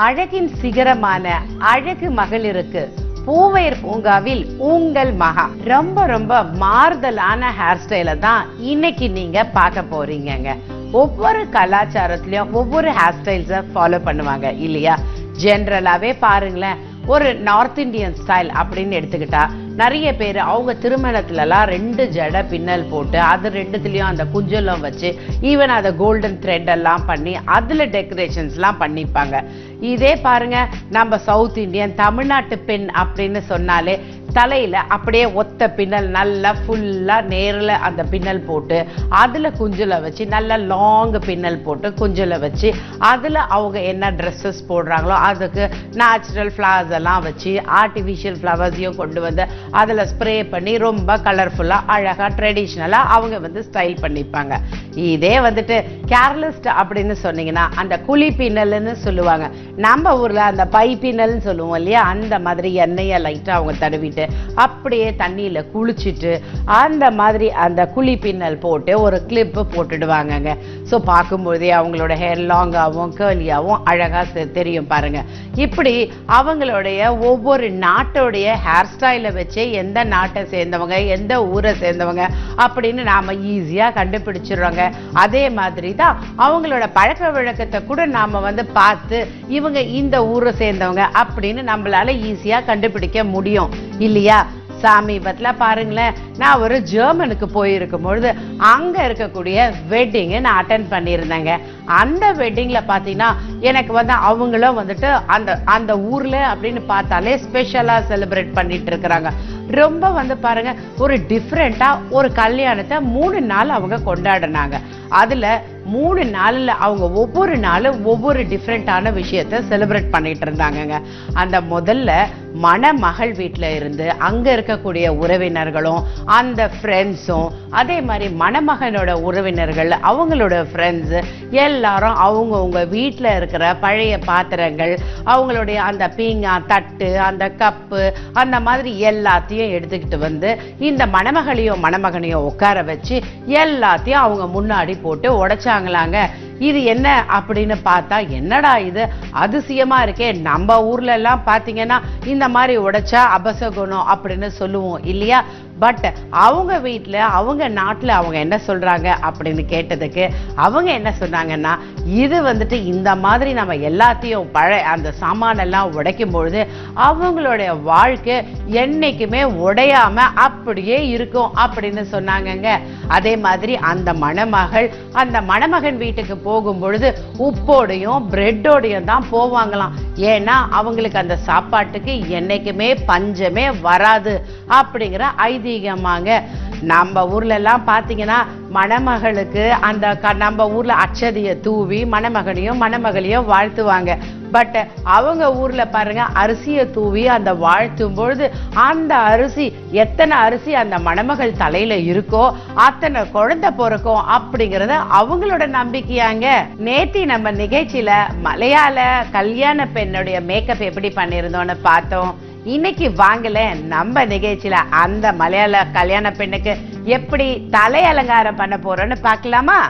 அழகின் சிகரமான அழகு மகளிருக்கு பூவையர் பூங்காவில் உங்கள் மகா. ரொம்ப ரொம்ப மாறுதலான ஹேர் ஸ்டைல தான் இன்னைக்கு நீங்க பார்க்க போறீங்க. ஒவ்வொரு கலாச்சாரத்திலயும் ஒவ்வொரு ஹேர் ஸ்டைல்ஸை ஃபாலோ பண்ணுவாங்க இல்லையா? ஜென்ரலாவே பாருங்களேன், ஒரு நார்த் இந்தியன் ஸ்டைல் அப்படின்னு எடுத்துக்கிட்டா நிறைய பேர் அவங்க திருமணத்துலலாம் 2 ஜடை பின்னல் போட்டு அது 2துலயும் அந்த குஞ்சலம் வச்சு ஈவன் அதை கோல்டன் த்ரெட் எல்லாம் பண்ணி அதுல டெக்கரேஷன்ஸ்லாம் பண்ணிப்பாங்க. இதே பாருங்க, நம்ம சவுத் இந்தியன் தமிழ்நாட்டு பெண் அப்படின்னு சொன்னாலே தலையில அப்படியே ஒத்த பின்னல், நல்லா ஃபுல்லா நேரில் அந்த பின்னல் போட்டு அதுல குஞ்சலை வச்சு நல்லா லாங் பின்னல் போட்டு குஞ்சலை வச்சு அதுல அவங்க என்ன ட்ரெஸ்ஸஸ் போடுறாங்களோ அதுக்கு நேச்சுரல் ஃப்ளவர்ஸ் எல்லாம் வச்சு ஆர்டிஃபிஷியல் ஃப்ளவர்ஸையும் கொண்டு வந்து அதுல ஸ்ப்ரே பண்ணி ரொம்ப கலர்ஃபுல்லா அழகா ட்ரெடிஷ்னலா அவங்க ஸ்டைல் பண்ணிப்பாங்க. இதே கேர்லிஸ்ட் அப்படின்னு சொன்னீங்கன்னா அந்த குழி பின்னல்னு சொல்லுவாங்க. நம்ம ஊர்ல அந்த பை பின்னல்னு சொல்லுவோம் இல்லையா, அந்த மாதிரி எண்ணெயை லைட்டா அவங்க தடவிட்டு அப்படியே தண்ணியில குளிச்சுட்டு அந்த மாதிரி அந்த குழி பின்னல் போட்டு ஒரு கிளிப் போட்டுடுவாங்க. ஸோ பார்க்கும்போதே அவங்களோட ஹேர் லாங்காகவும் கேர்லியாகவும் அழகா தெரியும் பாருங்க. இப்படி அவங்களுடைய ஒவ்வொரு நாட்டோடைய ஹேர் ஸ்டைலை வச்சு எந்த நாட்டை சேர்ந்தவங்க எந்த ஊரை சேர்ந்தவங்க அப்படின்னு நாம ஈஸியா கண்டுபிடிச்சிடுறோங்க. அதே மாதிரி தான் அவங்களோட பழக்க வழக்கத்தை கூட நாம பார்த்து இவங்க இந்த ஊரை சேர்ந்தவங்க அப்படின்னு நம்மளால ஈஸியா கண்டுபிடிக்க முடியும் இல்லையா? சமீபத்துல பாருங்களேன், நான் ஒரு ஜெர்மனுக்கு போயிருக்கும் பொழுது அங்க இருக்கக்கூடிய வெட்டிங் நான் அட்டென்ட் பண்ணியிருந்தேங்க. அந்த வெட்டிங்ல பாத்தீங்கன்னா எனக்கு அவங்களும் அந்த அந்த ஊர்ல அப்படின்னு பார்த்தாலே ஸ்பெஷலா செலிப்ரேட் பண்ணிட்டு இருக்கிறாங்க. ரொம்ப பாருங்க, ஒரு டிஃப்ரெண்டா ஒரு கல்யாணத்தை 3 நாள் அவங்க கொண்டாடினாங்க. அதுல 3 நாள்ல அவங்க ஒவ்வொரு நாளும் ஒவ்வொரு டிஃப்ரெண்டான விஷயத்த செலிப்ரேட் பண்ணிட்டு இருந்தாங்க. அந்த முதல்ல மணமகள் வீட்டுல இருந்து அங்க இருக்கக்கூடிய உறவினர்களும் அந்த ஃப்ரெண்ட்ஸும் அதே மாதிரி மணமகனோட உறவினர்கள் அவங்களோட ஃப்ரெண்ட்ஸ் எல்லாரும் அவங்கவுங்க வீட்டுல இருக்கிற பழைய பாத்திரங்கள் அவங்களுடைய அந்த பீங்கா தட்டு அந்த கப்பு அந்த மாதிரி எல்லாத்தையும் எடுத்துக்கிட்டு இந்த மணமகளையும் மணமகனையும் உட்கார வச்சு எல்லாத்தையும் அவங்க முன்னாடி போட்டு உடைச்சாங்களாங்க. இது என்ன அப்படின்னு பார்த்தா, என்னடா இது அதிசயமா இருக்கே, நம்ம ஊர்ல எல்லாம் பாத்தீங்கன்னா இந்த மாதிரி உடைச்சா அபசகுணம் அப்படின்னு சொல்லுவோம் இல்லையா? பட் அவங்க வீட்டுல அவங்க நாட்டுல அவங்க என்ன சொல்றாங்க அப்படின்னு கேட்டதுக்கு அவங்க என்ன சொன்னாங்கன்னா, இது இந்த மாதிரி நம்ம எல்லாத்தையும் அந்த சாமானெல்லாம் உடைக்கும் பொழுது அவங்களுடைய வாழ்க்கை என்னைக்குமே உடையாம அப்படியே இருக்கும் அப்படின்னு சொன்னாங்கங்க. அதே மாதிரி அந்த மணமகள் அந்த மணமகன் வீட்டுக்கு போகும் பொழுது உப்போடையும் பிரெட்டோடையும் தான் போவாங்களாம். ஏன்னா அவங்களுக்கு அந்த சாப்பாட்டுக்கு என்னைக்குமே பஞ்சமே வராது அப்படிங்கிற ஐதீகமாங்க. நம்ம ஊர்ல எல்லாம் பாத்தீங்கன்னா மணமகளுக்கு அந்த நம்ம ஊர்ல அச்சதிய தூவி மணமகனையும் மணமகளையும் வாழ்த்துவாங்க. பட் அவங்க ஊர்ல பாருங்க, அரிசியை தூவி அந்த வாழ்த்தும் பொழுது அந்த அரிசி எத்தனை அரிசி அந்த மணமகள் தலையில இருக்கோ அத்தனை குழந்தை பிறக்கும் அப்படிங்கறத அவங்களோட நம்பிக்கையாங்க. நேத்தி நம்ம நிகழ்ச்சியில மலையாள கல்யாண பெண்ணுடைய மேக்கப் எப்படி பண்ணிருந்தோம்னு பார்த்தோம். இன்னைக்கு வாங்கல நம்ம நிகழ்ச்சியில அந்த மலையாள கல்யாண பெண்ணுக்கு எப்படி தலை அலங்காரம் பண்ண போறோம்னு பார்க்கலாமா?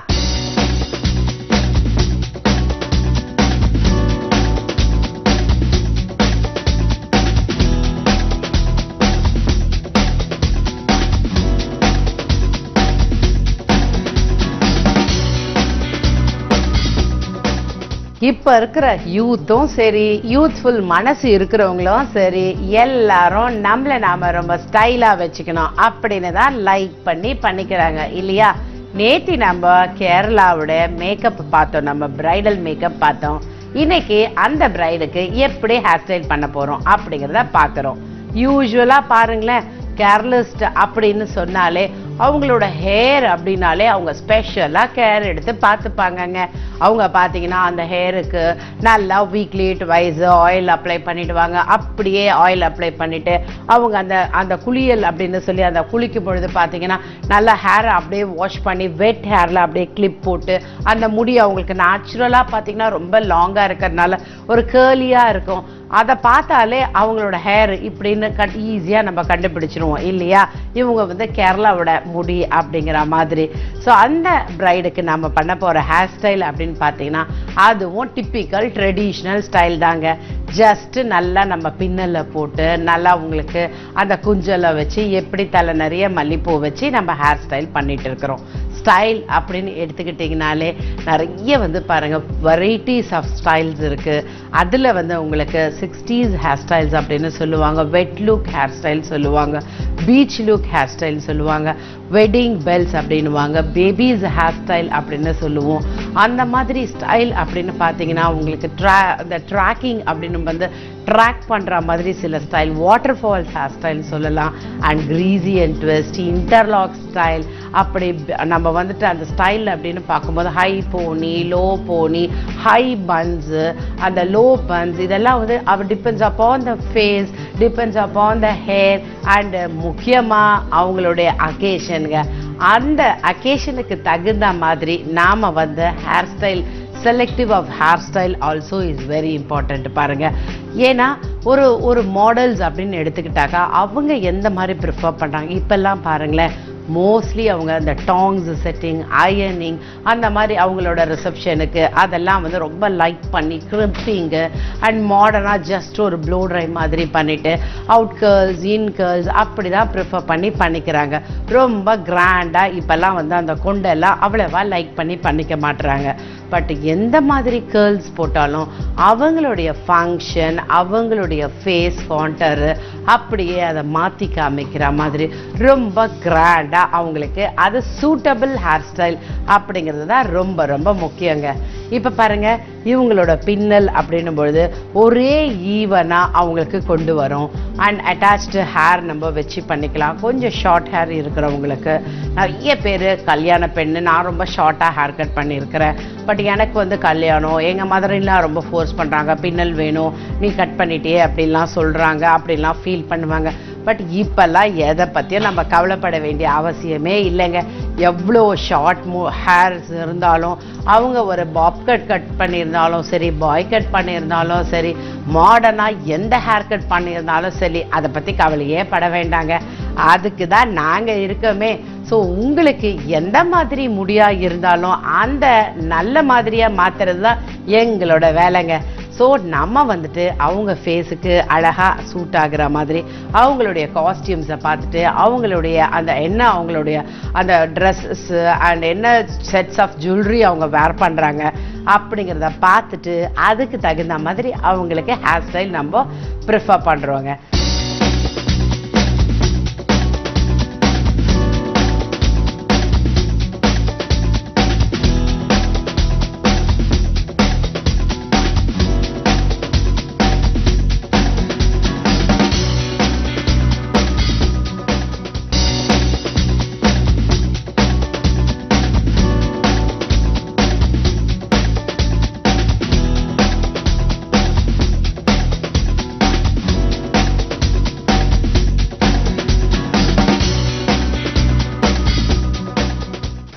இப்ப இருக்கிற யூத்தும் சரி, யூத்ஃபுல் மனசு இருக்கிறவங்களும் சரி, எல்லாரும் நாம ரொம்ப ஸ்டைலா வச்சுக்கணும் அப்படின்னு தான் லைக் பண்ணிக்கிறாங்க இல்லையா? நேத்தி நம்ம கேரளாவோட மேக்கப் பார்த்தோம், நம்ம பிரைடல் மேக்கப் பார்த்தோம். இன்னைக்கு அந்த பிரைடுக்கு எப்படி ஹேர் ஸ்டைல் பண்ண போறோம் அப்படிங்கிறத பார்க்குறோம். யூஸ்வலா பாருங்களேன், கேர்லிஸ்ட் அப்படின்னு சொன்னாலே அவங்களோட ஹேர் அப்படின்னாலே அவங்க ஸ்பெஷலா கேர் எடுத்து பார்த்துப்பாங்கங்க. அவங்க பார்த்தீங்கன்னா அந்த ஹேருக்கு நல்லா வீக்லி ட்வைஸ் ஆயில் அப்ளை பண்ணிடுவாங்க. அப்படியே ஆயில் அப்ளை பண்ணிட்டு அவங்க அந்த குளியல் அப்படின்னு சொல்லி அந்த குளிக்கும் பொழுது பார்த்தீங்கன்னா நல்லா ஹேரை அப்படியே வாஷ் பண்ணி வெட் ஹேர்ல அப்படியே கிளிப் போட்டு அந்த முடி அவங்களுக்கு நேச்சுரலா பார்த்தீங்கன்னா ரொம்ப லாங்கா இருக்கிறதுனால ஒரு கேர்லியா இருக்கும். அதை பார்த்தாலே அவங்களோட ஹேர் இப்படின்னு ஈஸியா நம்ம கண்டுபிடிச்சிருவோம் இல்லையா? இவங்க கேரளாவோட முடி அப்படிங்கிற மாதிரி. ஸோ அந்த பிரைடுக்கு நம்ம பண்ண போற ஹேர் ஸ்டைல் அப்படின்னு பார்த்தீங்கன்னா அதுவும் டிப்பிக்கல் ட்ரெடிஷ்னல் ஸ்டைல் தாங்க. ஜஸ்ட் நல்லா நம்ம பின்னல்ல போட்டு நல்லா உங்களுக்கு அந்த குஞ்சலை வச்சு எப்படி தலை நிறைய மல்லிப்பூ வச்சு நம்ம ஹேர் ஸ்டைல் பண்ணிட்டு இருக்கிறோம். ஸ்டைல் அப்படின்னு எடுத்துக்கிட்டிங்கனாலே நிறைய வந்து பாருங்கள் வெரைட்டிஸ் ஆஃப் ஸ்டைல்ஸ் இருக்குது. அதில் வந்து உங்களுக்கு 60s ஹேர் ஸ்டைல்ஸ் அப்படின்னு சொல்லுவாங்க, வெட் லுக் ஹேர் ஸ்டைல் சொல்லுவாங்க, பீச் லுக் ஹேர் ஸ்டைல் சொல்லுவாங்க, வெட்டிங் பெல்ஸ் அப்படின்னுவாங்க, பேபிஸ் ஹேர் ஸ்டைல் அப்படின்னு சொல்லுவோம். அந்த மாதிரி ஸ்டைல் அப்படின்னு பார்த்தீங்கன்னா உங்களுக்கு இந்த ட்ராக்கிங் அப்படின்னு வந்து ட்ராக் பண்ணுற மாதிரி சில style, water falls hair style சொல்லலாம், அண்ட் கிரீஸி அண்ட் ட்விஸ்ட், இன்டர்லாக் ஸ்டைல். அப்படி நம்ம வந்துட்டு அந்த ஸ்டைல் அப்படின்னு பார்க்கும்போது high pony, low pony, high buns, அந்த லோ பன்ஸ், இதெல்லாம் வந்து depends upon the face, depends upon the hair, and முக்கியமாக அவங்களுடைய அக்கேஷனுங்க. அந்த அக்கேஷனுக்கு தகுந்த மாதிரி நாம் வந்து hair style selective of hair style also is very important பாருங்க. ஏன்னா ஒரு மாடல்ஸ் அப்படின்னு எடுத்துக்கிட்டாக்கா அவங்க எந்த மாதிரி ப்ரிஃபர் பண்ணுறாங்க. இப்பெல்லாம் பாருங்களேன், மோஸ்ட்லி அவங்க அந்த டாங்ஸ் செட்டிங், அயர்னிங், அந்த மாதிரி அவங்களோட ரிசப்ஷனுக்கு அதெல்லாம் வந்து ரொம்ப லைக் பண்ணி கிரிப்பிங்கு அண்ட் மாடர்னாக ஜஸ்ட் ஒரு ப்ளோ ட்ரை மாதிரி பண்ணிவிட்டு அவுட் கேர்ள்ஸ், இன் கேர்ள்ஸ் அப்படி தான் ப்ரிஃபர் பண்ணிக்கிறாங்க. ரொம்ப கிராண்டாக இப்போல்லாம் வந்து அந்த கொண்டெல்லாம் அவ்வளோவா லைக் பண்ணிக்க மாட்டுறாங்க. பட் எந்த மாதிரி கேர்ள்ஸ் போட்டாலும் அவங்களுடைய ஃபங்க்ஷன், அவங்களுடைய ஃபேஸ் கான்டரு அப்படியே அதை மாற்றி காமிக்கிற மாதிரி ரொம்ப கிராண்டாக அவங்களுக்கு அது சூட்டபிள் ஹேர் ஸ்டைல் அப்படிங்கிறது தான் ரொம்ப ரொம்ப முக்கியங்க. இப்போ பாருங்க, இவங்களோட பின்னல் அப்படின்னும் பொழுது ஒரே ஈவனாக அவங்களுக்கு கொண்டு வரும். அண்ட் அட்டாச்டு ஹேர் நம்ம வச்சு பண்ணிக்கலாம். கொஞ்சம் ஷார்ட் ஹேர் இருக்கிறவங்களுக்கு, நிறைய பேர் கல்யாண பெண்ணு, நான் ரொம்ப ஷார்ட்டாக ஹேர் கட் பண்ணியிருக்கிறேன், பட் எனக்கு வந்து கல்யாணம், எங்கள் மதரெல்லாம் ரொம்ப ஃபோர்ஸ் பண்ணுறாங்க, பின்னல் வேணும், நீ கட் பண்ணிட்டே அப்படின்லாம் சொல்கிறாங்க, அப்படின்லாம் ஃபீல் பண்ணுவாங்க. பட் இப்போல்லாம் எதை பற்றியும் நம்ம கவலைப்பட வேண்டிய அவசியமே இல்லைங்க. எவ்வளோ ஷார்ட் ஹேர்ஸ் இருந்தாலும், அவங்க ஒரு பாப் கட் பண்ணியிருந்தாலும் சரி, பாய் கட் பண்ணியிருந்தாலும் சரி, மாடர்னாக எந்த ஹேர் கட் பண்ணியிருந்தாலும் சரி, அதை பற்றி கவலையே பட வேண்டாங்க. அதுக்கு தான் நாங்கள் இருக்கோமே. ஸோ உங்களுக்கு எந்த மாதிரி முடியாக இருந்தாலும் அந்த நல்ல மாதிரியாக மாற்றுறது தான் எங்களோட வேலைங்க. ஸோ நம்ம வந்துட்டு அவங்க ஃபேஸுக்கு அழகாக சூட் ஆகிற மாதிரி அவங்களுடைய காஸ்டியூம்ஸை பார்த்துட்டு அவங்களுடைய அவங்களுடைய அந்த ட்ரெஸ்ஸு அண்ட் என்ன செட்ஸ் ஆஃப் ஜுவல்லரி அவங்க வேர் பண்ணுறாங்க அப்படிங்கிறத பார்த்துட்டு அதுக்கு தகுந்த மாதிரி அவங்களுக்கு ஹேர் ஸ்டைல் நம்ம ப்ரிஃபர் பண்ணுறோங்க.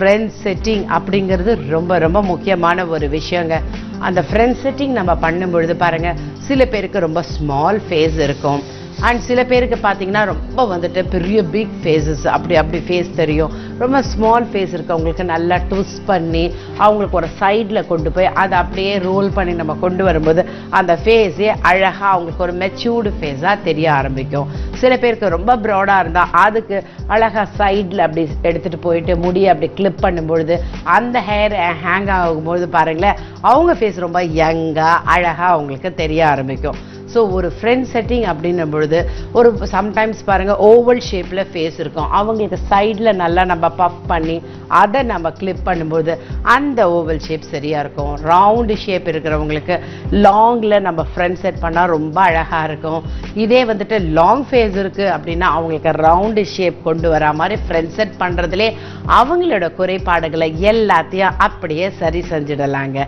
ஃப்ரெண்ட் செட்டிங் அப்படிங்கிறது ரொம்ப ரொம்ப முக்கியமான ஒரு விஷயங்க. அந்த ஃப்ரெண்ட் செட்டிங் நம்ம பண்ணும்பொழுது பாருங்கள், சில பேருக்கு ரொம்ப ஸ்மால் ஃபேஸ் இருக்கும், அண்ட் சில பேருக்கு பார்த்தீங்கன்னா ரொம்ப வந்துட்டு பெரிய பிக் ஃபேஸஸ் அப்படி ஃபேஸ் தெரியும். ரொம்ப ஸ்மால் ஃபேஸ் இருக்கவங்களுக்கு நல்லா ட்விஸ்ட் பண்ணி அவங்களுக்கு ஒரு சைடில் கொண்டு போய் அதை அப்படியே ரோல் பண்ணி நம்ம கொண்டு வரும்போது அந்த ஃபேஸே அழகாக அவங்களுக்கு ஒரு மெச்சூர்டு ஃபேஸாக தெரிய ஆரம்பிக்கும். சில பேருக்கு ரொம்ப ப்ராடாக இருந்தால் அதுக்கு அழகாக சைடில் அப்படி எடுத்துகிட்டு போயிட்டு முடியை அப்படி கிளிப் பண்ணும்பொழுது அந்த ஹேர் ஹேங் ஆகும்போது பாருங்களேன், அவங்க ஃபேஸ் ரொம்ப யங்காக அழகாக அவங்களுக்கு தெரிய ஆரம்பிக்கும். ஸோ ஒரு ஃப்ரெண்ட் செட்டிங் அப்படின்னும் பொழுது ஒரு சம்டைம்ஸ் பாருங்கள் ஓவல் ஷேப்பில் ஃபேஸ் இருக்கும், அவங்களுக்கு சைடில் நல்லா நம்ம பஃப் பண்ணி அதை நம்ம கிளிப் பண்ணும்போது அந்த ஓவல் ஷேப் சரியாக இருக்கும். ரவுண்டு ஷேப் இருக்கிறவங்களுக்கு லாங்கில் நம்ம ஃப்ரண்ட் செட் பண்ணால் ரொம்ப அழகாக இருக்கும். இதே வந்துட்டு லாங் ஃபேஸ் இருக்குது அப்படின்னா அவங்களுக்கு ரவுண்டு ஷேப் கொண்டு வர மாதிரி ஃப்ரண்ட் செட் பண்ணுறதுலே அவங்களோட குறைபாடுகளை எல்லாத்தையும் அப்படியே சரி செஞ்சிடலாங்க.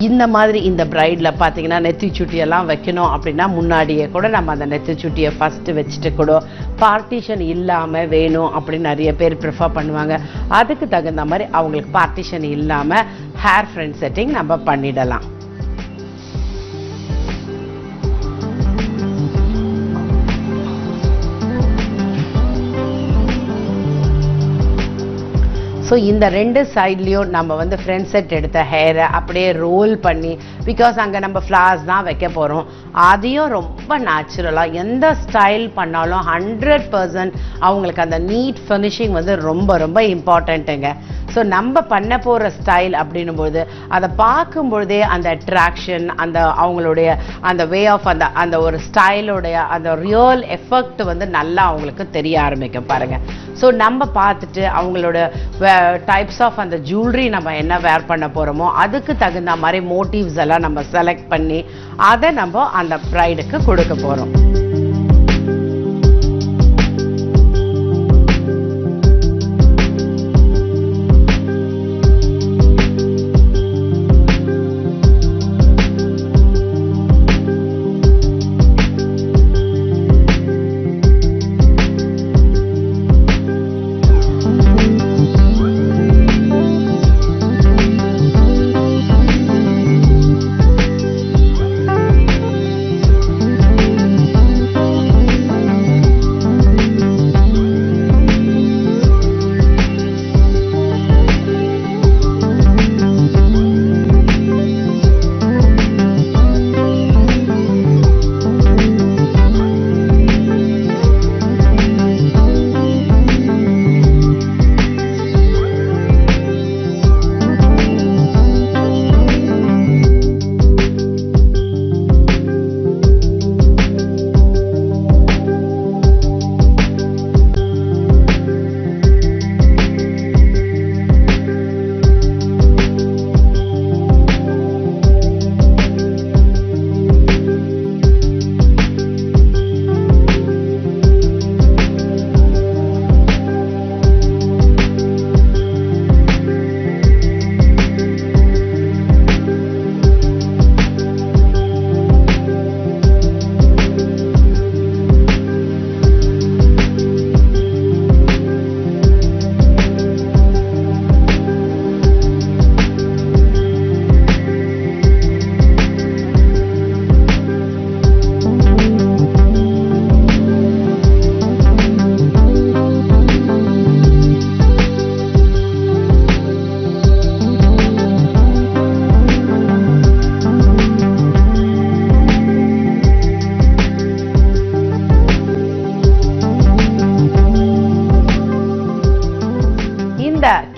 இந்த மாதிரி இந்த பிரைட்ல பார்த்தீங்கன்னா நெத்தி சுட்டியெல்லாம் வைக்கணும் அப்படின்னா முன்னாடியே கூட நம்ம அந்த நெத்தி சுட்டியை ஃபஸ்ட்டு வச்சுட்டு கூட பார்ட்டிஷன் இல்லாமல் வேணும் அப்படின்னு நிறைய பேர் ப்ரிஃபர் பண்ணுவாங்க. அதுக்கு தகுந்த மாதிரி அவங்களுக்கு பார்ட்டிஷன் இல்லாமல் ஹேர் ஃப்ரண்ட் செட்டிங் நம்ம பண்ணிடலாம். ஸோ இந்த ரெண்டு சைட்லேயும் நம்ம வந்து ஃப்ரண்ட் செட் எடுத்த ஹேரை அப்படியே ரோல் பண்ணி, பிகாஸ் அங்கே நம்ம ஃப்ளார்ஸ் தான் வைக்க போகிறோம், அதையும் ரொம்ப நேச்சுரலாக எந்த ஸ்டைல் பண்ணாலும் 100% அவங்களுக்கு அந்த நீட் ஃபினிஷிங் வந்து ரொம்ப ரொம்ப இம்பார்ட்டண்ட்டுங்க. ஸோ நம்ம பண்ண போகிற ஸ்டைல் அப்படின்னும்போது அதை பார்க்கும்பொழுதே அந்த அட்ராக்ஷன், அந்த அவங்களுடைய அந்த வே ஆஃப் அந்த ஒரு ஸ்டைலோடைய அந்த ரியல் எஃபெக்ட் வந்து நல்லா அவங்களுக்கு தெரிய ஆரம்பிக்கும் பாருங்கள். ஸோ நம்ம பார்த்துட்டு அவங்களோட டைப்ஸ் ஆஃப் அந்த ஜுவல்லரி நம்ம என்ன வேர் பண்ண போகிறோமோ அதுக்கு தகுந்த மாதிரி மோட்டிவ்ஸ் எல்லாம் நம்ம செலக்ட் பண்ணி அதை நம்ம அந்த பிரைடுக்கு கொடுக்க போகிறோம்.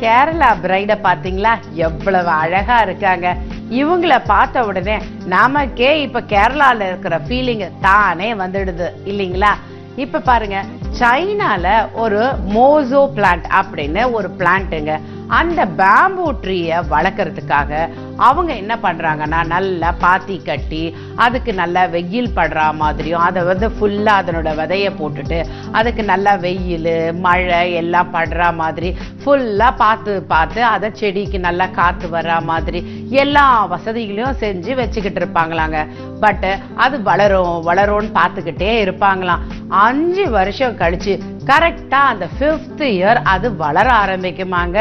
கேரளா பிரைட பாத்தீங்களா எவ்வளவு அழகா இருக்காங்க. இவங்களை பார்த்த உடனே நமக்கே இப்ப கேரளால இருக்கிற ஃபீலிங் தானே வந்துடுது இல்லைங்களா. இப்ப பாருங்க, சைனால ஒரு மோசோ பிளான்ட் அப்படின்னு ஒரு பிளான்ட்டுங்க. அந்த பேம்பூ ட்ரீயை வளர்க்கறதுக்காக அவங்க என்ன பண்றாங்கன்னா நல்லா பாத்தி கட்டி அதுக்கு நல்லா வெயில் படுற மாதிரியும் அதை வந்து ஃபுல்லா அதனோட விதையை போட்டுட்டு அதுக்கு நல்லா வெயில் மழை எல்லாம் படுற மாதிரி ஃபுல்லா பார்த்து அதை செடிக்கு நல்லா காத்து வர்ற மாதிரி எல்லா வசதிகளையும் செஞ்சு வச்சுக்கிட்டு இருப்பாங்களாங்க. பட் அது வளரும்னு பார்த்துக்கிட்டே இருப்பாங்களாம். 5 வருஷம் கழிச்சு கரெக்டா அந்த 5th இயர் அது வளர ஆரம்பிக்குமாங்க.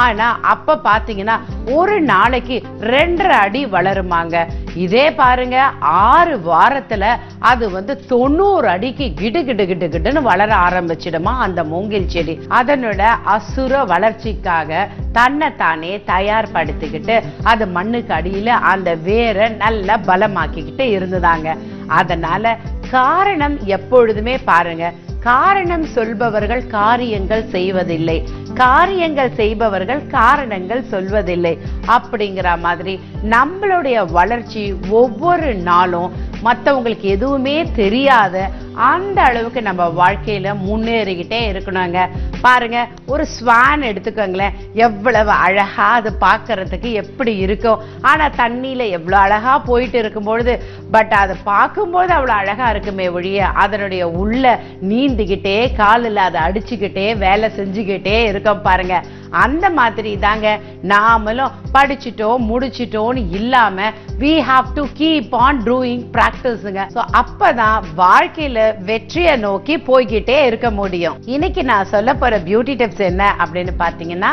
ஆனா அப்ப பாத்தீங்கன்னா ஒரு நாளைக்கு 2.5 அடி வளருமாங்க. இதே பாருங்க 6 வாரத்துல அது வந்து 90 அடிக்கு கிடுன்னு வளர ஆரம்பிச்சிடுமா அந்த மூங்கில் செடி. அதனோட அசுர வளர்ச்சிக்காக தன்னைத்தானே தயார்படுத்திக்கிட்டு அது மண்ணுக்கு அடியில அந்த வேரை நல்லா பலமாக்கிக்கிட்டு இருந்ததாங்க. அதனால காரணம் எப்பொழுதுமே பாருங்க, காரணம் சொல்பவர்கள் காரியங்கள் செய்வதில்லை, காரியங்கள் செய்பவர்கள் காரணங்கள் சொல்வதில்லை அப்படிங்கிற மாதிரி நம்மளுடைய வளர்ச்சி ஒவ்வொரு நாளும் மற்றவங்களுக்கு எதுவுமே தெரியாத அந்த அளவுக்கு நம்ம வாழ்க்கையில முன்னேறிக்கிட்டே இருக்கணுங்க. பாருங்க, ஒரு ஸ்வான் எடுத்துக்கோங்களேன், எவ்வளவு அழகா அது பார்க்கறதுக்கு எப்படி இருக்கும். ஆனா தண்ணியில எவ்வளவு அழகா போயிட்டு இருக்கும் பொழுது பட் அதை பார்க்கும்போது அவ்வளவு அழகா இருக்குமே ஒழிய அதனுடைய உள்ள நீந்திக்கிட்டே காலில் அதை அடிச்சுக்கிட்டே வேலை செஞ்சுக்கிட்டே இருக்கும் பாருங்க. அந்த மாதிரி தாங்க நாமளும் படிச்சிட்டோம் முடிச்சிட்டோம்னு இல்லாம we have to keep on doing practiceங்க. சோ அப்பதான் வாழ்க்கையில வெற்றியை நோக்கி போய்கிட்டே இருக்க முடியும். இன்னைக்கு நான் சொல்ல போற பியூட்டி டிப்ஸ் என்ன அப்படின்னு பாத்தீங்கன்னா,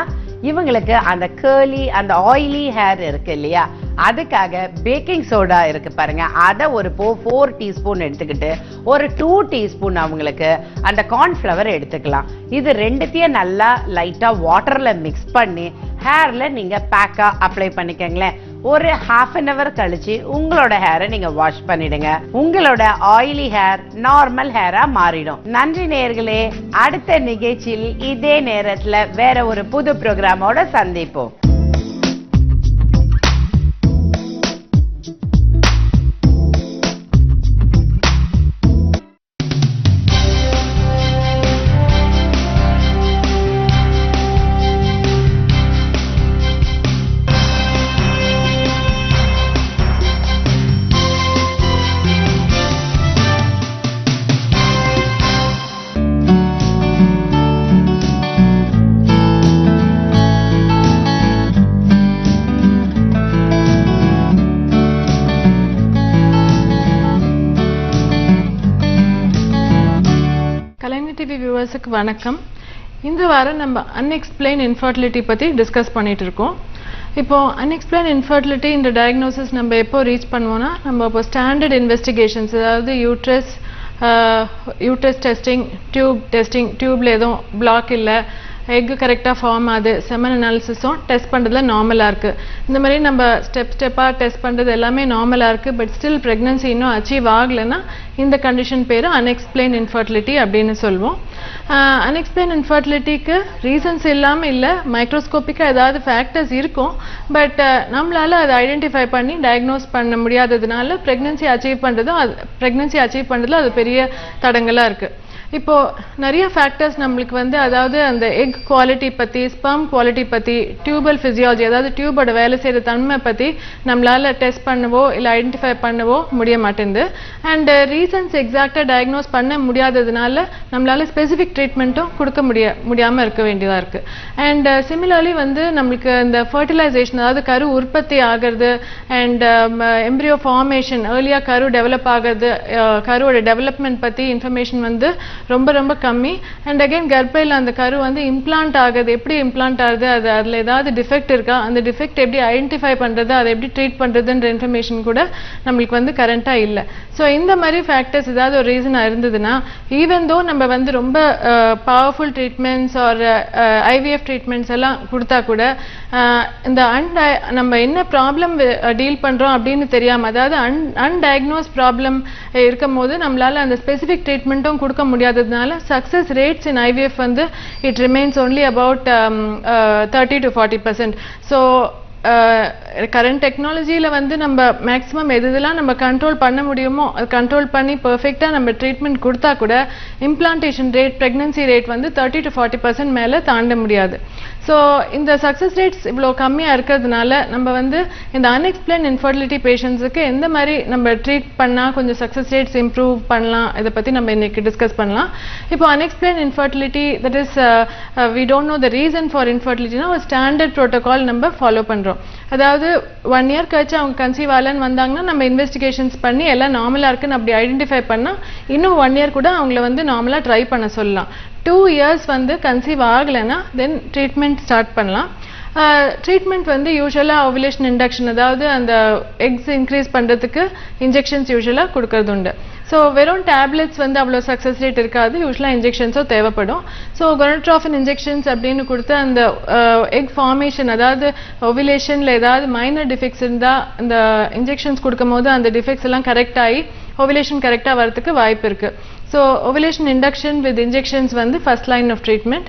இவங்களுக்கு அந்த கேர்லி அந்த ஆயிலி ஹேர் இருக்கு இல்லையா, அதுக்காக பேக்கிங் சோடா இருக்கு பாருங்க, அதை ஒரு 4 டீஸ்பூன் எடுத்துக்கிட்டு ஒரு 2 டீஸ்பூன் அவங்களுக்கு அந்த கார்ன்ஃப்ளவர் எடுத்துக்கலாம். இது ரெண்டுத்தையும் நல்லா லைட்டா வாட்டர்ல மிக்ஸ் பண்ணி ஹேர்ல நீங்க பேக்கா அப்ளை பண்ணிக்கங்களேன். ஒரு ½ an hour கழிச்சு உங்களோட ஹேரை நீங்க வாஷ் பண்ணிடுங்க. உங்களோட ஆயிலி ஹேர் நார்மல் ஹேரா மாறிடும். நன்றி நேயர்களே. அடுத்த நிகழ்ச்சியில் இதே நேரத்துல வேற ஒரு புது ப்ரோக்ராமோட சந்திப்போம். வியூவர்ஸுக்கு வணக்கம். இந்த வாரம் நம்ம அன்எக்ஸ்பிளைன் இன்ஃபர்டிலிட்டி பற்றி டிஸ்கஸ் பண்ணிட்டு இருக்கோம். இப்போ அன்எக்ஸ்பிளைன் இன்ஃபர்டிலிட்டி இந்த டயக்னோசிஸ் நம்ம எப்போ ரீச் பண்ணுவோம்னா, நம்ம இப்போ ஸ்டாண்டர்ட் இன்வெஸ்டிகேஷன்ஸ், அதாவது யூட்ரஸ் டெஸ்டிங், டியூப்ல எதுவும் பிளாக் இல்லை, எக்கு கரெக்டாக ஃபார்ம் ஆகுது, செமன் அனாலிசிஸும் டெஸ்ட் பண்ணுறதுல நார்மலாக இருக்குது. இந்த மாதிரி நம்ம ஸ்டெப்பாக டெஸ்ட் பண்ணுறது எல்லாமே நார்மலாக இருக்குது. பட் ஸ்டில் ப்ரெக்னன்சி இன்னும் அச்சீவ் ஆகலைன்னா இந்த கண்டிஷன் பேர் அன்எக்ஸ்பிளைன் இன்ஃபர்டிலிட்டி அப்படின்னு சொல்லுவோம். அன்எக்ஸ்பிளைன் இன்ஃபர்டிலிட்டிக்கு ரீசன்ஸ் இல்லாமல் இல்லை, மைக்ரோஸ்கோப்பிக்காக ஏதாவது ஃபேக்டர்ஸ் இருக்கும். பட் நம்மளால் அதை ஐடென்டிஃபை பண்ணி டயக்னோஸ் பண்ண முடியாததுனால ப்ரெக்னன்சி அச்சீவ் பண்ணுறதுல அது பெரிய தடங்களாக இருக்குது. இப்போ நிறைய ஃபேக்டர்ஸ் நம்மளுக்கு வந்து, அதாவது அந்த எக் குவாலிட்டி பற்றி, ஸ்பெர்ம் குவாலிட்டி பற்றி, டியூபல் ஃபிசியாலஜி, அதாவது டியூபோட வேலை செய்கிற தன்மை பற்றி நம்மளால் டெஸ்ட் பண்ணவோ இல்லை ஐடென்டிஃபை பண்ணவோ முடிய மாட்டேங்குது. அண்ட் ரீசன்ஸ் எக்ஸாக்டாக டயக்னோஸ் பண்ண முடியாததுனால நம்மளால் ஸ்பெசிஃபிக் ட்ரீட்மெண்ட்டும் கொடுக்க முடியாமல் இருக்க வேண்டியதாக இருக்குது. அண்ட் சிமிலர்லி வந்து நம்மளுக்கு இந்த ஃபர்டிலைசேஷன், அதாவது கரு உற்பத்தி ஆகிறது அண்ட் எம்ப்ரியோ ஃபார்மேஷன், ஏர்லியாக கரு டெவலப் ஆகிறது, கருவோட டெவலப்மெண்ட் பற்றி இன்ஃபர்மேஷன் வந்து ரொம்ப ரொம்ப கம்மி. அண்ட் அகைன் கர்ப்பையில் அந்த கரு வந்து இம்ப்ளான்ட் ஆகுது, எப்படி இம்ப்ளான்ட் ஆகுது, அதில் ஏதாவது டிஃபெக்ட் இருக்கா, அந்த டிஃபெக்ட் எப்படி ஐடென்டிஃபை பண்ணுறது, அதை எப்படி ட்ரீட் பண்ணுறதுன்ற இன்ஃபர்மேஷன் கூட நம்மளுக்கு வந்து கரண்ட்டாக இல்லை. ஸோ இந்த மாதிரி ஃபேக்டர்ஸ் ஏதாவது ஒரு ரீசனாக இருந்ததுன்னா, ஈவன் தோ நம்ம வந்து ரொம்ப powerful treatments or IVF treatments எல்லாம் கொடுத்தா கூட இந்த நம்ம என்ன ப்ராப்ளம் டீல் பண்ணுறோம் அப்படின்னு தெரியாமல், அதாவது அன்டயக்னோஸ் ப்ராப்ளம் இருக்கும் போது நம்மளால் அந்த ஸ்பெசிஃபிக் ட்ரீட்மெண்ட்டும் கொடுக்க முடியாததுனால சக்ஸஸ் ரேட்ஸ் இன் ஐவிஎஃப் வந்து it remains only about 30 to 40%. So current டெக்னாலஜியில் வந்து நம்ம மேக்ஸிமம் எதுலாம் நம்ம கண்ட்ரோல் பண்ண முடியுமோ அது கண்ட்ரோல் பண்ணி பர்ஃபெக்டாக நம்ம ட்ரீட்மெண்ட் கொடுத்தா கூட இம்ப்ளான்டேஷன் ரேட், ப்ரெக்னன்சி ரேட் வந்து 30 to 40% மேலே தாண்ட முடியாது. ஸோ இந்த சக்ஸஸ் ரேட்ஸ் இவ்வளோ கம்மியாக இருக்கிறதுனால நம்ம வந்து இந்த அன்எக்ஸ்பிளைன் இன்ஃபர்டிலிட்டி பேஷண்ட்ஸுக்கு எந்த மாதிரி நம்ம ட்ரீட் பண்ணால் கொஞ்சம் சக்ஸஸ் ரேட்ஸ் இம்ப்ரூவ் பண்ணலாம், இதை பற்றி நம்ம இன்னைக்கு டிஸ்கஸ் பண்ணலாம். இப்போ unexplained infertility, that is we don't know the reason for இன்ஃபர்டிலிட்டினா ஒரு ஸ்டாண்டர்ட் ப்ரோட்டோகால் நம்ம ஃபாலோ பண்ணுறோம். அதாவது 1 year கழிச்சு அவங்க கன்சீவ் ஆகலன்னு வந்தாங்கன்னா நம்ம இன்வெஸ்டிகேஷன்ஸ் பண்ணி எல்லாம் நார்மலாக இருக்குன்னு அப்படி ஐடென்டிஃபை பண்ணால் இன்னும் 1 year கூட அவங்கள வந்து நார்மலாக ட்ரை பண்ண சொல்லலாம். 2 years வந்து கன்சீவ் ஆகலைன்னா தென் ட்ரீட்மெண்ட் ஸ்டார்ட் பண்ணலாம். ட்ரீட்மெண்ட் வந்து யூஸ்வலாக ஓவுலேஷன் இண்டக்ஷன், அதாவது அந்த எக்ஸ் இன்க்ரீஸ் பண்ணுறதுக்கு இன்ஜெக்ஷன்ஸ் யூஸ்வலாக கொடுக்கறது உண்டு. ஸோ வெறும் டேப்லெட்ஸ் வந்து அவ்வளோ சக்ஸஸ் ரேட் இருக்காது, யூஸ்வலாக இன்ஜெக்ஷன்ஸோ தேவைப்படும். ஸோ கொனட்ராஃபின் இன்ஜெக்ஷன்ஸ் அப்படின்னு கொடுத்து அந்த எக் ஃபார்மேஷன், அதாவது ஓவுலேஷனில் ஏதாவது மைனர் டிஃபெக்ட்ஸ் இருந்தால் அந்த இன்ஜெக்ஷன்ஸ் கொடுக்கும் போது அந்த டிஃபெக்ட்ஸ் எல்லாம் கரெக்ட் ஆகி ஓவுலேஷன் கரெக்டாக வரதுக்கு வாய்ப்பு இருக்குது. So ovulation induction with injections வந்து ஃபர்ஸ்ட் லைன் ஆஃப் ட்ரீட்மெண்ட்.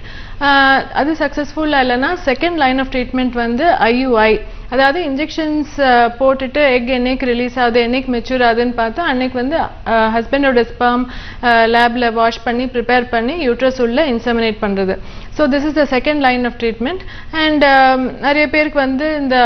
அது சக்ஸஸ்ஃபுல்லாக இல்லைன்னா செகண்ட் லைன் ஆஃப் ட்ரீட்மெண்ட் வந்து IUI, அதாவது இன்ஜெக்ஷன்ஸ் போட்டுட்டு எக் என்னைக்கு ரிலீஸ் ஆகுது, என்னைக்கு மெச்சூர் ஆகுதுன்னு பார்த்தா அன்னைக்கு வந்து ஹஸ்பண்டோட ஸ்பெர்ம் லேபில் வாஷ் பண்ணி ப்ரிப்பேர் பண்ணி யூட்ரஸ் உள்ள இன்செமினேட் பண்ணுறது. So this is the second line of treatment. And நிறைய பேருக்கு வந்து இந்த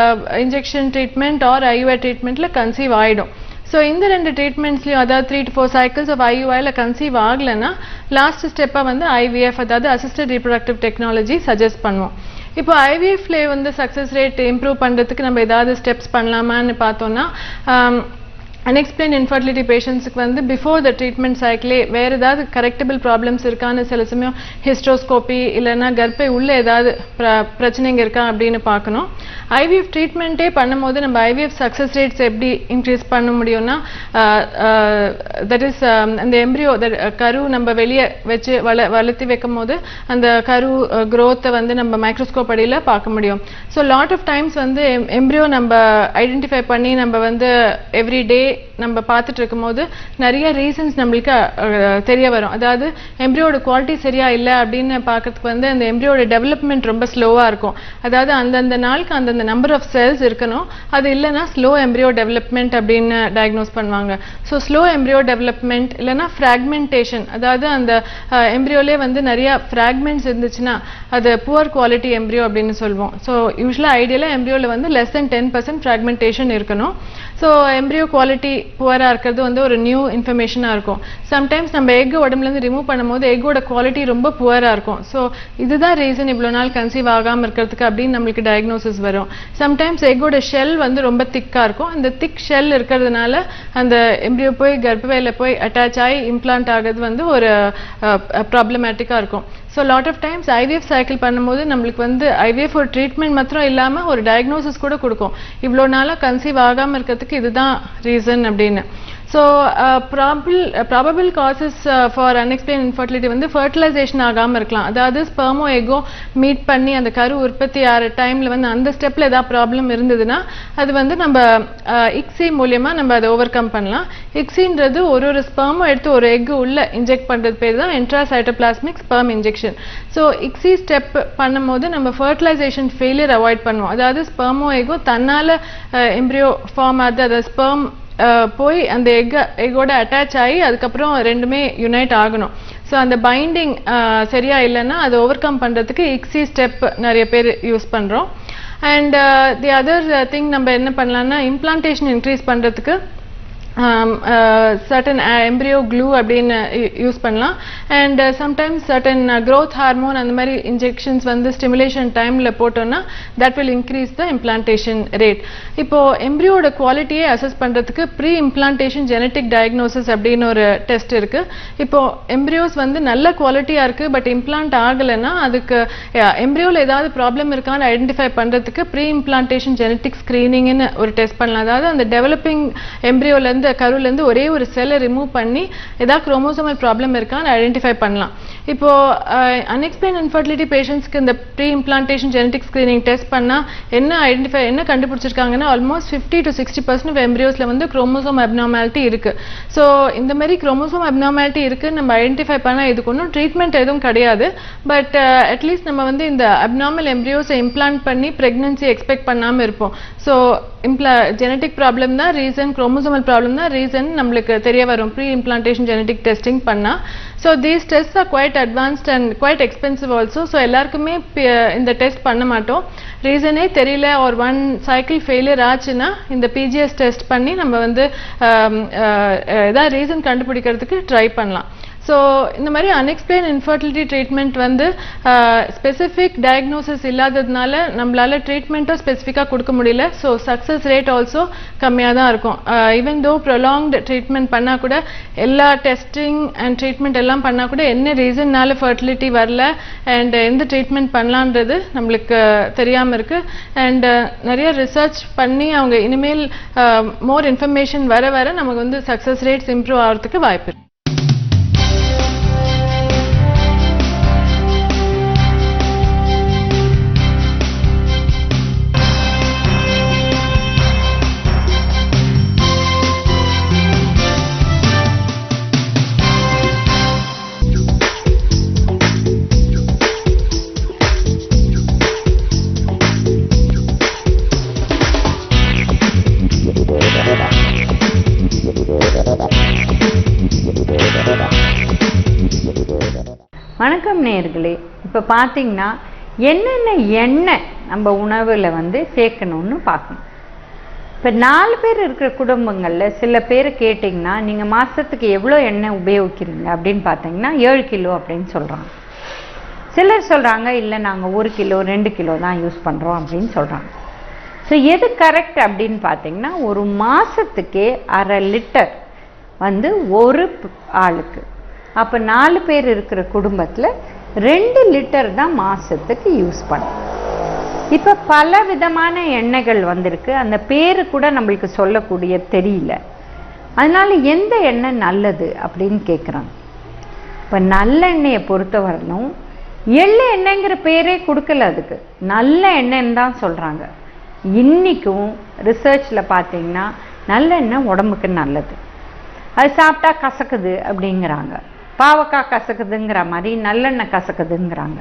இன்ஜெக்ஷன் ட்ரீட்மெண்ட் ஆர் IUI ட்ரீட்மெண்ட்டில் கன்சீவ் ஆகிடும். ஸோ இந்த 2 ட்ரீட்மெண்ட்ஸ்லையும், அதாவது 3 to 4 cycles ஆஃப் IUIயில் கன்சீவ் ஆகலைன்னா லாஸ்ட் ஸ்டெப்பாக வந்து IVF, அதாவது அசிஸ்டட் ரீப்ரொடக்டிவ் டெக்னாலஜி சஜஸ்ட் பண்ணுவோம். இப்போ ஐவிஎஃப்ல வந்து சக்ஸஸ் ரேட் இம்ப்ரூவ் பண்ணுறதுக்கு நம்ம ஏதாவது ஸ்டெப்ஸ் பண்ணலாமான்னு பார்த்தோம்னா, unexplained infertility பேஷண்ட்ஸுக்கு வந்து பிஃபோர் த ட்ரீட்மெண்ட் சைக்கிளே வேறு ஏதாவது கரெக்டபிள் ப்ராப்ளம்ஸ் இருக்கான்னு சில சமயம் ஹிஸ்ட்ரோஸ்கோப்பி இல்லைன்னா கர்ப்பை உள்ள ஏதாவது பிரச்சனைங்க இருக்கா அப்படின்னு பார்க்கணும். ஐவிஎஃப் ட்ரீட்மெண்ட்டே பண்ணும்போது நம்ம ஐவிஎஃப் சக்ஸஸ் ரேட்ஸ் எப்படி இன்க்ரீஸ் பண்ண முடியும்னா, தட் இஸ் அந்த எம்ப்ரியோ கரு நம்ம வெளியே வச்சு வளர்த்தி வைக்கும் போது அந்த கரு க்ரோத்தை வந்து நம்ம மைக்ரோஸ்கோப் அடியில் பார்க்க முடியும். ஸோ லாட் ஆஃப் டைம்ஸ் வந்து எம்ப்ரியோ நம்ம ஐடென்டிஃபை பண்ணி நம்ம வந்து எவ்ரி டே நம்ம பார்த்துட்டு இருக்கும்போது நிறைய ரீசன்ஸ் நம்மளுக்கு தெரிய வரும். அதாவது எம்ப்ரியோட குவாலிட்டி சரியா இல்லை அப்படின்னு பார்க்கறதுக்கு வந்து அந்த எம்ப்ரியோட டெவலப்மெண்ட் ரொம்ப ஸ்லோவாக இருக்கும். அதாவது அந்தந்த நாளுக்கு அந்தந்த நம்பர் ஆஃப் செல்ஸ் இருக்கணும், அது இல்லைன்னா ஸ்லோ எம்ப்ரியோ டெவலப்மெண்ட் அப்படின்னு டயக்னோஸ் பண்ணுவாங்க. ஸோ ஸ்லோ எம்ப்ரியோ டெவலப்மெண்ட் இல்லைன்னா ஃப்ராக்மெண்டேஷன், அதாவது அந்த எம்ப்ரியோலே வந்து நிறைய ஃப்ராக்மெண்ட்ஸ் இருந்துச்சுன்னா அது புவர் குவாலிட்டி எம்ப்ரியோ அப்படின்னு சொல்லுவோம். ஸோ யூஸ்வலாக ஐடியலாக எம்ப்ரியோவில் வந்து less than 10% ஃப்ராக்மெண்டேஷன் இருக்கணும். ஸோ எம்ப்ரியோ குவாலிட்டி புவராக இருக்கிறது வந்து ஒரு நியூ இன்ஃபர்மேஷனாக இருக்கும். சம்டைம்ஸ் நம்ம எக் உடம்புலேருந்து ரிமூவ் பண்ணும்போது எக்கோட குவாலிட்டி ரொம்ப புவராக இருக்கும். ஸோ இதுதான் ரீசன் இவ்வளோ நாள் கன்சீவ் ஆகாமல் இருக்கிறதுக்கு அப்படின்னு நம்மளுக்கு டயக்னோசிஸ் வரும். சம்டைம்ஸ் எக்கோட ஷெல் வந்து ரொம்ப திக்காக இருக்கும். அந்த திக் ஷெல் இருக்கிறதுனால அந்த எம்ப்ரியோ போய் கர்ப்பையில போய் அட்டாச் ஆகி இம்ப்ளான்ட் ஆகிறது வந்து ஒரு ப்ராப்ளமேட்டிக்காக இருக்கும். So lot of times IVF cycle பண்ணும்போது நம்மளுக்கு வந்து ஐவிஎஃப் ஒரு ட்ரீட்மெண்ட் மாத்திரம் இல்லாமல் ஒரு டயக்னோசிஸ் கூட கொடுக்கும், இவ்வளோ நாளாக கன்சீவ் ஆகாமல் இருக்கிறதுக்கு இதுதான் ரீசன் அப்படின்னு. So probable causes for unexplained infertility வந்து ஃபர்டிலைசேஷன் ஆகாமல் இருக்கலாம். அதாவது ஸ்பெர்மோ எக்கோ மீட் பண்ணி அந்த கரு உற்பத்தி ஆகிற டைமில் வந்து அந்த ஸ்டெப்பில் ஏதாவது ப்ராப்ளம் இருந்ததுன்னா அது வந்து நம்ம இக்ஸி மூலியமாக நம்ம அதை ஓவர் கம் பண்ணலாம். இக்ஸின்றது ஒரு ஸ்பெர்மோ எடுத்து ஒரு எக்கு உள்ள இன்ஜெக்ட் பண்ணுறது பேர் தான் intracytoplasmic sperm injection. So ICSI step பண்ணும்போது நம்ம ஃபர்டிலைசேஷன் ஃபெயிலியர் அவாய்ட் பண்ணுவோம். அதாவது ஸ்பெர்மோ எக்கோ தன்னால் எம்ப்ரியோ ஃபார்ம் ஆகுது, அதை ஸ்பெர்ம் போய் அந்த எக்கோட அட்டாச் ஆகி அதுக்கப்புறம் ரெண்டுமே யுனைட் ஆகணும். ஸோ அந்த பைண்டிங் சரியா இல்லைன்னா அதை ஓவர் கம் பண்ணுறதுக்கு இக்ஸி ஸ்டெப் நிறைய பேர் யூஸ் பண்ணுறோம். அண்ட் தி அதர் திங் நம்ம என்ன பண்ணலாம்னா இம்ப்ளான்டேஷன் இன்க்ரீஸ் பண்ணுறதுக்கு certain embryo glue அப்படின்னு யூஸ் பண்ணலாம். And sometimes certain growth hormone அந்த மாதிரி இன்ஜெக்ஷன்ஸ் வந்து ஸ்டிமுலேஷன் டைமில் போட்டோம்னா that will increase the implantation rate. இப்போ எம்ப்ரியோட குவாலிட்டியை அசஸ் பண்ணுறதுக்கு ப்ரீ இம்ப்ளான்டேஷன் ஜெனட்டிக் டயக்னோசிஸ் அப்படின்னு ஒரு டெஸ்ட் இருக்குது. இப்போ எம்ப்ரியோஸ் வந்து நல்ல குவாலிட்டியாக இருக்குது பட் இம்ப்ளான்ட் ஆகலைன்னா அதுக்கு எம்ப்ரியோவில் ஏதாவது ப்ராப்ளம் இருக்கான்னு ஐடென்டிஃபை பண்ணுறதுக்கு ப்ரீ இம்ப்ளான்டேஷன் ஜெனட்டிக் ஸ்க்ரீனிங்னு ஒரு டெஸ்ட் பண்ணலாம். அதாவது அந்த டெவலப்பிங் எம்ப்ரியோலேருந்து கருவிலேருந்து ஒரே ஒரு செல்லை ரிமூவ் பண்ணி ஏதாவது குரோமோசோமல் ப்ராப்ளம் இருக்கான்னு ஐடென்டிஃபை பண்ணலாம். இப்போ அன்எக்ஸ்பிளைன் இன்ஃபர்டிலிட்டி பேஷண்ட்ஸ்க்கு இந்த pre implantation genetic screening test பண்ணால் என்ன கண்டுபிடிச்சிருக்காங்கன்னா ஆல்மோஸ்ட் 50 to 60% ஆஃப் எம்ப்ரியோஸில் வந்து குரோமோசோம் அப்நார்மாலிட்டி இருக்குது. ஸோ இந்த மாதிரி குரோமோசோம் அப்நார்மாலிட்டி இருக்குன்னு நம்ம ஐடென்டிஃபை பண்ணால் இதுக்கு ஒன்றும் ட்ரீட்மெண்ட் எதுவும் கிடையாது. பட் அட்லீஸ்ட் நம்ம வந்து இந்த அப்நார்மல் எம்ப்ரியோஸை இம்ப்ளான்ட் பண்ணி ப்ரெக்னன்சி எக்ஸ்பெக்ட் பண்ணாமல் இருப்போம். ஸோ ஜெனட்டிக் ப்ராப்ளம் தான் ரீசன், குரோமோசோமல் ப்ராப்ளம் தான் ரீசன் நம்மளுக்கு தெரிய வரும் ப்ரீ இம்ப்ளான்டேஷன் ஜெனட்டிக் டெஸ்டிங் பண்ணால். So these test are quite advanced and quite expensive also. So எல்லாருக்குமே இந்த டெஸ்ட் பண்ண மாட்டோம். ரீசனே தெரியல ஒரு ஒன் சைக்கிள் ஃபெயிலியர் ஆச்சுன்னா இந்த பிஜிஎஸ் டெஸ்ட் பண்ணி நம்ம வந்து ஏதாவது ரீசன் கண்டுபிடிக்கிறதுக்கு ட்ரை பண்ணலாம். ஸோ இந்த மாதிரி அன்எக்ஸ்பிளைன் இன்ஃபர்டிலிட்டி ட்ரீட்மெண்ட் வந்து ஸ்பெசிஃபிக் டயக்னோசிஸ் இல்லாததுனால நம்மளால ட்ரீட்மெண்ட்டும் ஸ்பெசிஃபிக்காக கொடுக்க முடியல. ஸோ சக்ஸஸ் ரேட் ஆல்சோ கம்மியாக தான் இருக்கும். ஈவன் தோ ப்ரொலாங்டு ட்ரீட்மெண்ட் பண்ணால் கூட எல்லா டெஸ்டிங் அண்ட் ட்ரீட்மெண்ட் எல்லாம் பண்ணால் கூட என்ன ரீசன்னால ஃபர்டிலிட்டி வரல அண்ட் எந்த ட்ரீட்மெண்ட் பண்ணலான்றது நம்மளுக்கு தெரியாமல் இருக்குது. அண்ட் நிறைய ரிசர்ச் பண்ணி அவங்க இனிமேல் மோர் இன்ஃபர்மேஷன் வர நமக்கு வந்து சக்ஸஸ் ரேட்ஸ் இம்ப்ரூவ் ஆகிறதுக்கு வாய்ப்பு இருக்கு. வணக்கம் நேயர்களே, இப்போ பார்த்தீங்கன்னா என்னென்ன எண்ணெய் நம்ம உணவில் வந்து சேர்க்கணும்னு பார்க்கணும். இப்போ 4 பேர் இருக்கிற குடும்பங்களில் சில பேர் கேட்டிங்கன்னா நீங்கள் மாதத்துக்கு எவ்வளோ எண்ணெய் உபயோகிக்கிறீங்க அப்படின்னு பார்த்தீங்கன்னா 7 கிலோ அப்படின்னு சொல்கிறாங்க. சிலர் சொல்கிறாங்க இல்லை நாங்கள் 1 கிலோ 2 கிலோ தான் யூஸ் பண்ணுறோம் அப்படின்னு சொல்கிறாங்க. ஸோ எது கரெக்ட் அப்படின்னு பார்த்தீங்கன்னா, ஒரு மாதத்துக்கே 1/2 லிட்டர் வந்து ஒரு ஆளுக்கு, அப்போ 4 பேர் இருக்கிற குடும்பத்தில் 2 லிட்டர் தான் மாதத்துக்கு யூஸ் பண்ணணும். இப்போ பல விதமான எண்ணெய்கள் வந்திருக்கு, அந்த பேரு கூட நம்மளுக்கு சொல்லக்கூடிய தெரியல. அதனால எந்த எண்ணெய் நல்லது அப்படின்னு கேட்குறாங்க. இப்போ நல்லெண்ணெயை பொறுத்தவரையிலும் எள்ளு எண்ணெய்ங்கிற பேரே கொடுக்கல, அதுக்கு நல்ல எண்ணெய்ன்னு தான் சொல்கிறாங்க. இன்றைக்கும் ரிசர்ச்சில் பார்த்தீங்கன்னா நல்லெண்ணெய் உடம்புக்கு நல்லது, அது சாப்பிட்டா கசக்குது அப்படிங்கிறாங்க. பாவக்காய் கசக்குதுங்கிற மாதிரி நல்லெண்ணெய் கசக்குதுங்கிறாங்க.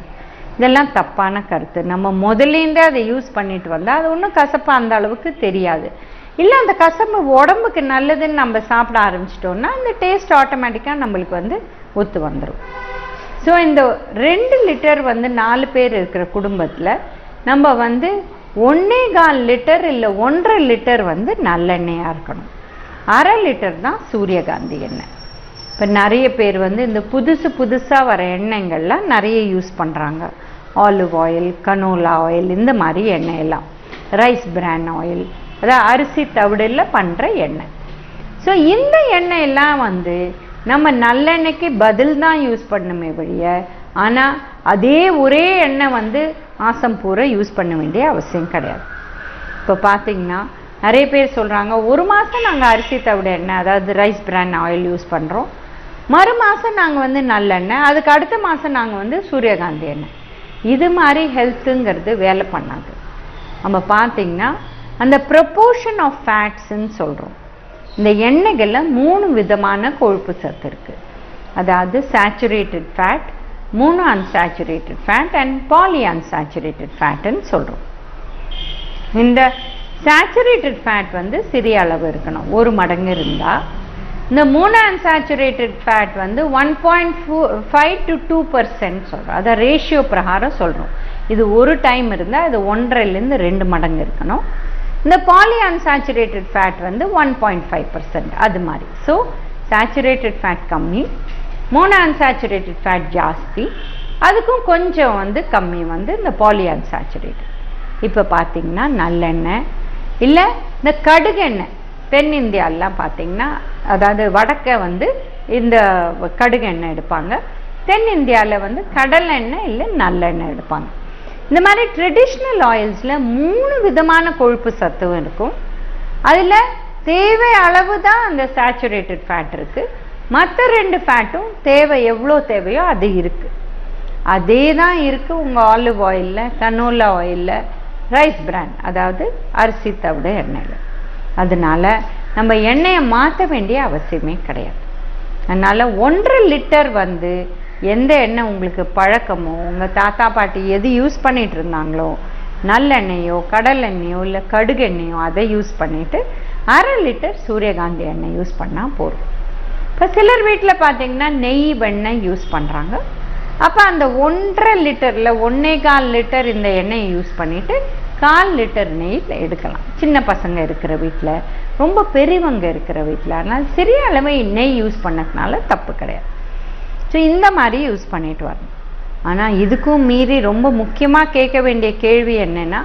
இதெல்லாம் தப்பான கருத்து. நம்ம முதலேருந்தே அதை யூஸ் பண்ணிட்டு வந்தால் அது ஒன்றும் கசப்பு அந்த அளவுக்கு தெரியாது. இல்லை அந்த கசப்பு உடம்புக்கு நல்லதுன்னு நம்ம சாப்பிட ஆரம்பிச்சிட்டோம்னா அந்த டேஸ்ட் ஆட்டோமேட்டிக்காக நம்மளுக்கு வந்து ஒத்து வந்துடும். ஸோ இந்த 2 லிட்டர் வந்து 4 பேர் இருக்கிற குடும்பத்தில் நம்ம வந்து 1.25 லிட்டர் இல்லை 1.5 லிட்டர் வந்து நல்லெண்ணெயாக இருக்கணும். 1/2 லிட்டர் தான் சூரியகாந்தி எண்ணெய். இப்போ நிறைய பேர் வந்து இந்த புதுசாக வர எண்ணெய்கள்லாம் நிறைய யூஸ் பண்ணுறாங்க. ஆலிவ் ஆயில், கனோலா ஆயில், இந்த மாதிரி எண்ணெயெல்லாம், ரைஸ் பிரான் ஆயில், அதாவது அரிசி தவிடில் பண்ணுற எண்ணெய். ஸோ இந்த எண்ணெயெல்லாம் வந்து நம்ம நல்லெண்ணெய்க்கு பதில் தான் யூஸ் பண்ணணுமே வழிய, ஆனால் அதே ஒரே எண்ணெய் வந்து மாதம் பூரா யூஸ் பண்ண வேண்டிய அவசியம் கிடையாது. இப்போ பார்த்தீங்கன்னா நிறைய பேர் சொல்கிறாங்க, ஒரு மாதம் நாங்கள் அரிசி தவிட எண்ணெய் அதாவது ரைஸ் பிரான் ஆயில் யூஸ் பண்ணுறோம், மறு மாதம் நாங்கள் வந்து நல்லெண்ணெய், அதுக்கு அடுத்த மாதம் நாங்கள் வந்து சூரியகாந்தி எண்ணெய். இது மாதிரி ஹெல்த்துங்கிறது வேலை பண்ணாது. நம்ம பார்த்திங்கன்னா அந்த ப்ரொப்போர்ஷன் ஆஃப் ஃபேட்ஸுன்னு சொல்கிறோம். இந்த எண்ணெய்களில் 3 விதமான கொழுப்பு சத்து இருக்குது. அதாவது saturated fat, mono unsaturated fat and poly unsaturated ஃபேட்டுன்னு சொல்கிறோம். இந்த சேச்சுரேட்டட் ஃபேட் வந்து சிறிய அளவு இருக்கணும், 1 மடங்கு இருந்தால். இந்த மோனோ அன்சாச்சுரேட்டட் ஃபேட் வந்து 1.5 to 2% சொல்கிறோம். அதை ரேஷியோ பிரகாரம் சொல்கிறோம். இது ஒரு டைம் இருந்தால் இது 1.5லேருந்து 2 மடங்கு இருக்கணும். இந்த பாலி அன்சாச்சுரேட்டட் ஃபேட் வந்து 1.5% அது மாதிரி. ஸோ சேச்சுரேட்டட் ஃபேட் கம்மி, மோனோ அன்சாச்சுரேட்டட் ஃபேட் ஜாஸ்தி, அதுக்கும் கொஞ்சம் வந்து கம்மி வந்து இந்த பாலி அன்சாச்சுரேட்டட். இப்போ பார்த்தீங்கன்னா நல்லெண்ணெய் இல்லை இந்த கடுகெண்ணெய், தென்னிந்தியாலாம் பார்த்தீங்கன்னா அதாவது வடக்க வந்து இந்த கடுகெண்ணெய் எடுப்பாங்க, தென்னிந்தியாவில் வந்து கடலெண்ணெய் இல்லை நல்லெண்ணெய் எடுப்பாங்க. இந்த மாதிரி ட்ரெடிஷ்னல் ஆயில்ஸில் 3 விதமான கொழுப்பு சத்துவம் இருக்கும். அதில் தேவை அளவு தான் அந்த சேச்சுரேட்டட் ஃபேட் இருக்குது, மற்ற 2 ஃபேட்டும் தேவை எவ்வளோ தேவையோ அது இருக்குது. அதே தான் இருக்குது உங்கள் ஆலிவ் ஆயிலில், கனோலா ஆயிலில், ரைஸ் பிரான் அதாவது அரிசி தவிட எண்ணெயில். அதனால் நம்ம எண்ணெயை மாற்ற வேண்டிய அவசியமே கிடையாது. அதனால் 1.5 லிட்டர் வந்து எந்த எண்ணெய் உங்களுக்கு பழக்கமோ, உங்கள் தாத்தா பாட்டி எது யூஸ் பண்ணிகிட்டு இருந்தாங்களோ, நல்லெண்ணெயோ கடலெண்ணெயோ இல்லை கடுகெண்ணெயோ அதை யூஸ் பண்ணிவிட்டு 1/2 லிட்டர் சூரியகாந்தி எண்ணெய் யூஸ் பண்ணால் போதும். இப்போ சிலர் வீட்டில் பார்த்தீங்கன்னா நெய் வெண்ணெய் யூஸ் பண்ணுறாங்க. அப்போ அந்த 1.5 லிட்டரில் 1.25 லிட்டர் இந்த எண்ணெயை யூஸ் பண்ணிவிட்டு 1/4 லிட்டர் நெய் எடுக்கலாம். சின்ன பசங்க இருக்கிற வீட்டில், ரொம்ப பெரியவங்க இருக்கிற வீட்டில், அதனால் சிறிய அளவு நெய் யூஸ் பண்ணதுனால தப்பு கிடையாது. ஸோ இந்த மாதிரி யூஸ் பண்ணிட்டு வரணும். ஆனால் இதுக்கும் மீறி ரொம்ப முக்கியமாக கேட்க வேண்டிய கேள்வி என்னென்னா,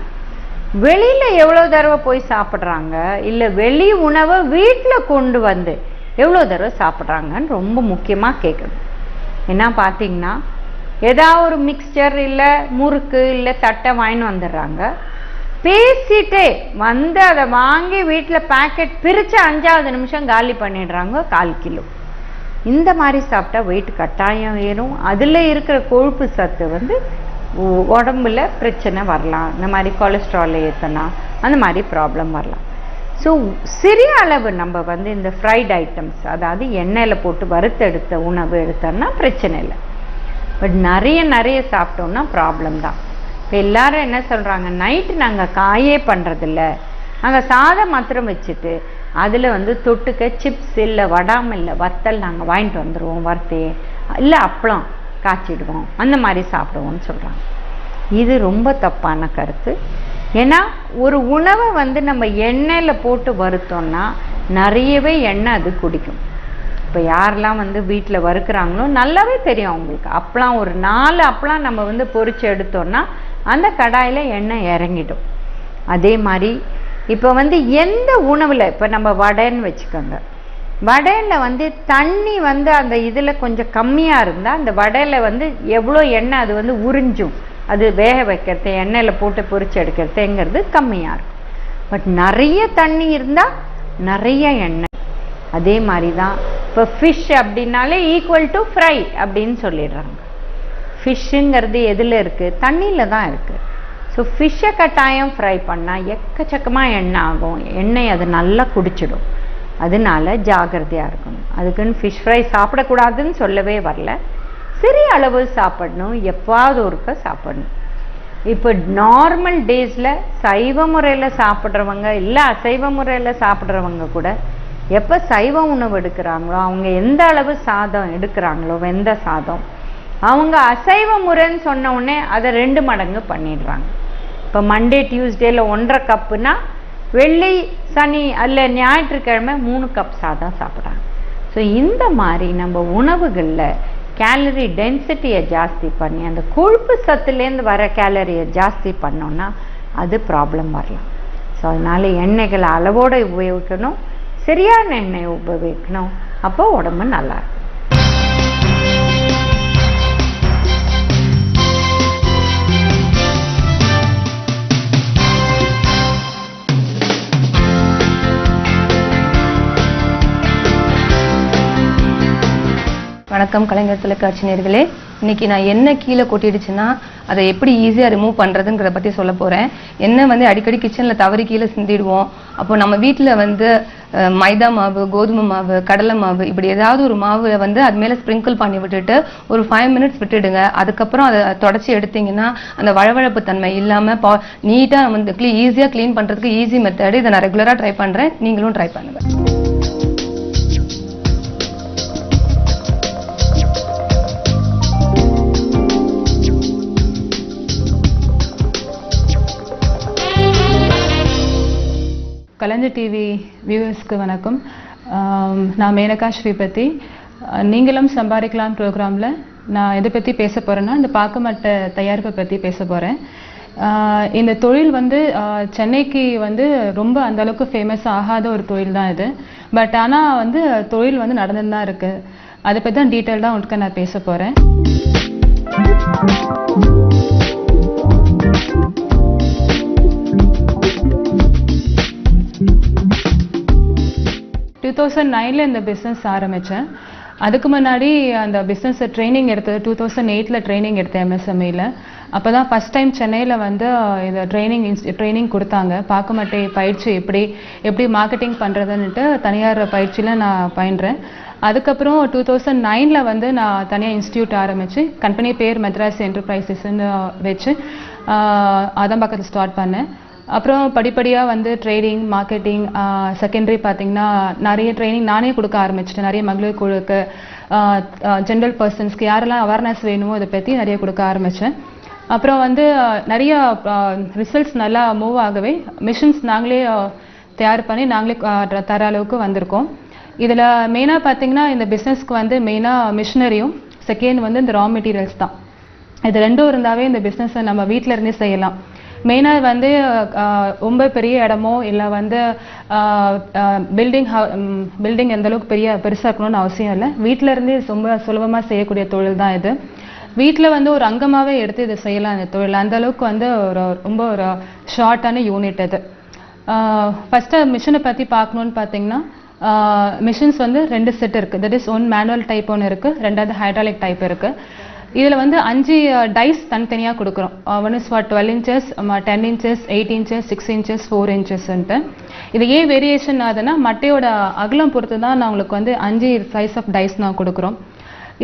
வெளியில் எவ்வளோ தடவை போய் சாப்பிட்றாங்க, இல்லை வெளி உணவை வீட்டில் கொண்டு வந்து எவ்வளோ தடவை சாப்பிட்றாங்கன்னு ரொம்ப முக்கியமாக கேட்கணும். ஏன்னா பார்த்தீங்கன்னா ஏதாவது ஒரு மிக்சர் இல்லை முறுக்கு இல்லை தட்டை வாங்கின்னு வந்துடுறாங்க, பேசிட்டே வந்து அதை வாங்கி வீட்டில் பேக்கெட் பிரித்து 5வது நிமிஷம் காலி பண்ணிடுறாங்க 1/4 கிலோ. இந்த மாதிரி சாப்பிட்டா வெயிட் கட்டாயம் ஏறும். அதில் இருக்கிற கொழுப்பு சத்து வந்து உடம்புல பிரச்சனை வரலாம், இந்த மாதிரி கொலஸ்ட்ரால் ஏற்றலாம், அந்த மாதிரி ப்ராப்ளம் வரலாம். ஸோ சிறிய அளவு நம்ம வந்து இந்த ஃப்ரைட் ஐட்டம்ஸ் அதாவது எண்ணெயில் போட்டு வறுத்தெடுத்த உணவு எடுத்தோம்னா பிரச்சனை இல்லை. பட் நிறைய சாப்பிட்டோம்னா ப்ராப்ளம் தான். இப்போ எல்லாரும் என்ன சொல்கிறாங்க, நைட்டு நாங்கள் காயே பண்ணுறதில்ல, நாங்கள் சாதம் மாத்திரம் வச்சுட்டு அதில் வந்து தொட்டுக்க சிப்ஸ் இல்லை வடாம் இல்லை வத்தல் நாங்கள் வாங்கிட்டு வந்துடுவோம், வறுத்தையே இல்லை அப்பளம் காய்ச்சிடுவோம், அந்த மாதிரி சாப்பிடுவோம்னு சொல்கிறாங்க. இது ரொம்ப தப்பான கருத்து. ஏன்னா ஒரு உணவை வந்து நம்ம எண்ணெயில் போட்டு வறுத்தோம்னா நிறையவே எண்ணெய் அது குடிக்கும். இப்போ யாரெல்லாம் வந்து வீட்டில் வறுக்கிறாங்களோ நல்லாவே தெரியும் அவங்களுக்கு. அப்பளம் ஒரு 4 அப்பளம் நம்ம வந்து பொரிச்சு எடுத்தோம்னா அந்த கடாயில் எண்ணெய் இறங்கிடும். அதே மாதிரி இப்போ வந்து எந்த உணவில், இப்போ நம்ம வடைன்னு வச்சுக்கோங்க, வடையில் வந்து தண்ணி வந்து அந்த இதில் கொஞ்சம் கம்மியாக இருந்தால் அந்த வடையில் வந்து எவ்வளோ எண்ணெய் அது வந்து உறிஞ்சும், அது வேக வைக்கிறது, எண்ணெயில் போட்டு பொரிச்சு எடுக்கிறதுங்கிறது கம்மியாக இருக்கும். பட் நிறைய தண்ணி இருந்தால் நிறைய எண்ணெய். அதே மாதிரி தான் இப்போ ஃபிஷ் அப்படின்னாலே ஈக்குவல் டு ஃப்ரை அப்படின்னு சொல்லிடுறாங்க. ஃபிஷ்ஷுங்கிறது எதில் இருக்குது? தண்ணியில் தான் இருக்குது. ஸோ ஃபிஷ்ஷை கட்டாயம் ஃப்ரை பண்ணால் எக்கச்சக்கமாக எண்ணெய் ஆகும், எண்ணெய் அது நல்லா குடிச்சிடும். அதனால ஜாகிரதையாக இருக்கணும். அதுக்குன்னு ஃபிஷ் ஃப்ரை சாப்பிடக்கூடாதுன்னு சொல்லவே வரல, சிறிய அளவு சாப்பிடணும், எப்பாவது ஒருக்க சாப்பிடணும். இப்போ நார்மல் டேஸில் சைவ முறையில் சாப்பிட்றவங்க இல்லை அசைவ முறையில் சாப்பிட்றவங்க கூட எப்போ சைவ உணவு எடுக்கிறாங்களோ, அவங்க எந்த அளவு சாதம் எடுக்கிறாங்களோ, வெந்த சாதம், அவங்க அசைவ முறைன்னு சொன்ன உடனே அதை 2 மடங்கு பண்ணிடுறாங்க. இப்போ மண்டே டியூஸ்டேல 1.5 கப்புனா வெள்ளி சனி அல்ல ஞாயிற்றுக்கிழமை 3 கப் சாதம் சாப்பிட்றாங்க. ஸோ இந்த மாதிரி நம்ம உணவுகளில் கேலரி டென்சிட்டியை ஜாஸ்தி பண்ணி அந்த கொழுப்பு சத்துலேருந்து வர கேலரியை ஜாஸ்தி பண்ணோன்னா அது ப்ராப்ளம் வரலாம். ஸோ அதனால் எண்ணெய்களை அளவோடு உபயோகிக்கணும், சரியான எண்ணெயை உபயோகிக்கணும், அப்போ உடம்பு நல்லாயிருக்கும். வணக்கம் கலைஞர் தொலைக்காட்சி நேயர்களே. இன்னைக்கு நான் எண்ணெய் கீழே கொட்டிடுச்சுன்னா அதை எப்படி ஈஸியாக ரிமூவ் பண்ணுறதுங்கிறத பற்றி சொல்ல போகிறேன். எண்ணெய் வந்து அடிக்கடி கிச்சனில் தவறி கீழே சிந்திடுவோம். அப்போ நம்ம வீட்டில் வந்து மைதா மாவு, கோதுமை மாவு, கடலை மாவு, இப்படி ஏதாவது ஒரு மாவை வந்து அது மேலே ஸ்ப்ரிங்கிள் பண்ணி விட்டுட்டு ஒரு 5 மினிட்ஸ் விட்டுடுங்க. அதுக்கப்புறம் அதை தொடச்சி எடுத்தீங்கன்னா அந்த வழவழப்பு தன்மை இல்லாமல் நீட்டாக வந்து ஈஸியாக க்ளீன் பண்ணுறதுக்கு ஈஸி மெத்தடு. இதை நான் ரெகுலராக ட்ரை பண்ணுறேன், நீங்களும் ட்ரை பண்ணுங்கள். கலைஞர் டிவி வியூவர்ஸ்க்கு வணக்கம். நான் மேனகா ஸ்ரீபதி. நீங்களும் சம்பாதிக்கலாம் ப்ரோக்ராமில் நான் எதை பற்றி பேச போகிறேன்னா இந்த பாக்குமட்டை தயாரிப்பை பற்றி பேச போகிறேன். இந்த தொழில் வந்து சென்னைக்கு வந்து ரொம்ப அந்தளவுக்கு ஃபேமஸ் ஆகாத ஒரு தொழில் தான் இது. பட் ஆனால் வந்து தொழில் வந்து நடந்துன்னு தான் இருக்குது. அதை பற்றி தான் டீட்டெயில்டாக உங்களுக்கு நான் பேச போகிறேன். 2009 இந்த பிஸ்னஸ் ஆரம்பித்தேன். அதுக்கு முன்னாடி அந்த பிஸ்னஸ் ட்ரைனிங் எடுத்தது 2008 ட்ரைனிங் எடுத்தேன் MSMEல. அப்போ தான் ஃபஸ்ட் டைம் சென்னையில் வந்து இந்த ட்ரைனிங் கொடுத்தாங்க. பாக்குமட்டை பயிற்சி எப்படி மார்க்கெட்டிங் பண்ணுறதுன்னுட்டு தனியார் பயிற்சியில் நான் பயின்றேன். அதுக்கப்புறம் 2009 வந்து நான் தனியாக இன்ஸ்டியூட் ஆரம்பித்து கம்பெனி பேர் மெட்ராஸ் என்டர்பிரைசஸ்ன்னு வச்சு அதம்பாக்கத்தில் ஸ்டார்ட் பண்ணேன். அப்புறம் படிப்படியாக வந்து ட்ரேடிங், மார்க்கெட்டிங், செகண்டரி பார்த்திங்கன்னா நிறைய ட்ரைனிங் நானே கொடுக்க ஆரம்பிச்சிட்டேன். நிறைய மகளிர் குழுக்கு, ஜென்ரல் பர்சன்ஸ்க்கு யாரெல்லாம் அவேர்னஸ் வேணுமோ இதை பற்றி நிறைய கொடுக்க ஆரம்பித்தேன். அப்புறம் வந்து நிறைய ரிசல்ட்ஸ் நல்லா மூவ் ஆகவே மிஷின்ஸ் நாங்களே தயார் பண்ணி நாங்களே தர அளவுக்கு வந்திருக்கோம். இதில் மெயினாக பார்த்திங்கன்னா இந்த பிஸ்னஸ்க்கு வந்து மெயினாக மிஷினரியும், செகண்ட் வந்து இந்த ரா மெட்டீரியல்ஸ் தான். இது ரெண்டும் இருந்தாவே இந்த பிஸ்னஸை நம்ம வீட்டில் இருந்தே செய்யலாம். மெயினாக வந்து ரொம்ப பெரிய இடமோ இல்லை வந்து பில்டிங் எந்தளவுக்கு பெருசாக இருக்கணும்னு அவசியம் இல்லை. வீட்டில் இருந்தே ரொம்ப சுலபமாக செய்யக்கூடிய தொழில் தான் இது. வீட்டில் வந்து ஒரு அங்கமாகவே எடுத்து இதை செய்யலாம் இந்த தொழில். அந்தளவுக்கு வந்து ரொம்ப ஒரு ஷார்ட்டான யூனிட் இது. ஃபஸ்ட்டு மிஷினை பற்றி பார்க்கணுன்னு பார்த்தீங்கன்னா மிஷின்ஸ் வந்து 2 செட் இருக்குது. That is one manual type ஒன்று இருக்குது, 2வது ஹைட்ராலிக் டைப் இருக்குது. இதில் வந்து 5 டைஸ் தனித்தனியாக கொடுக்குறோம். One is for 12 inches, 10 inches, 8 inches, 6 inches, 4 inchesன்ட்டு. இது ஏன் வேரியேஷன் ஆகுதுன்னா மட்டையோட அகலம் பொறுத்து தான் நான் உங்களுக்கு வந்து 5 சைஸ் ஆஃப் டைஸ் நான் கொடுக்குறோம்.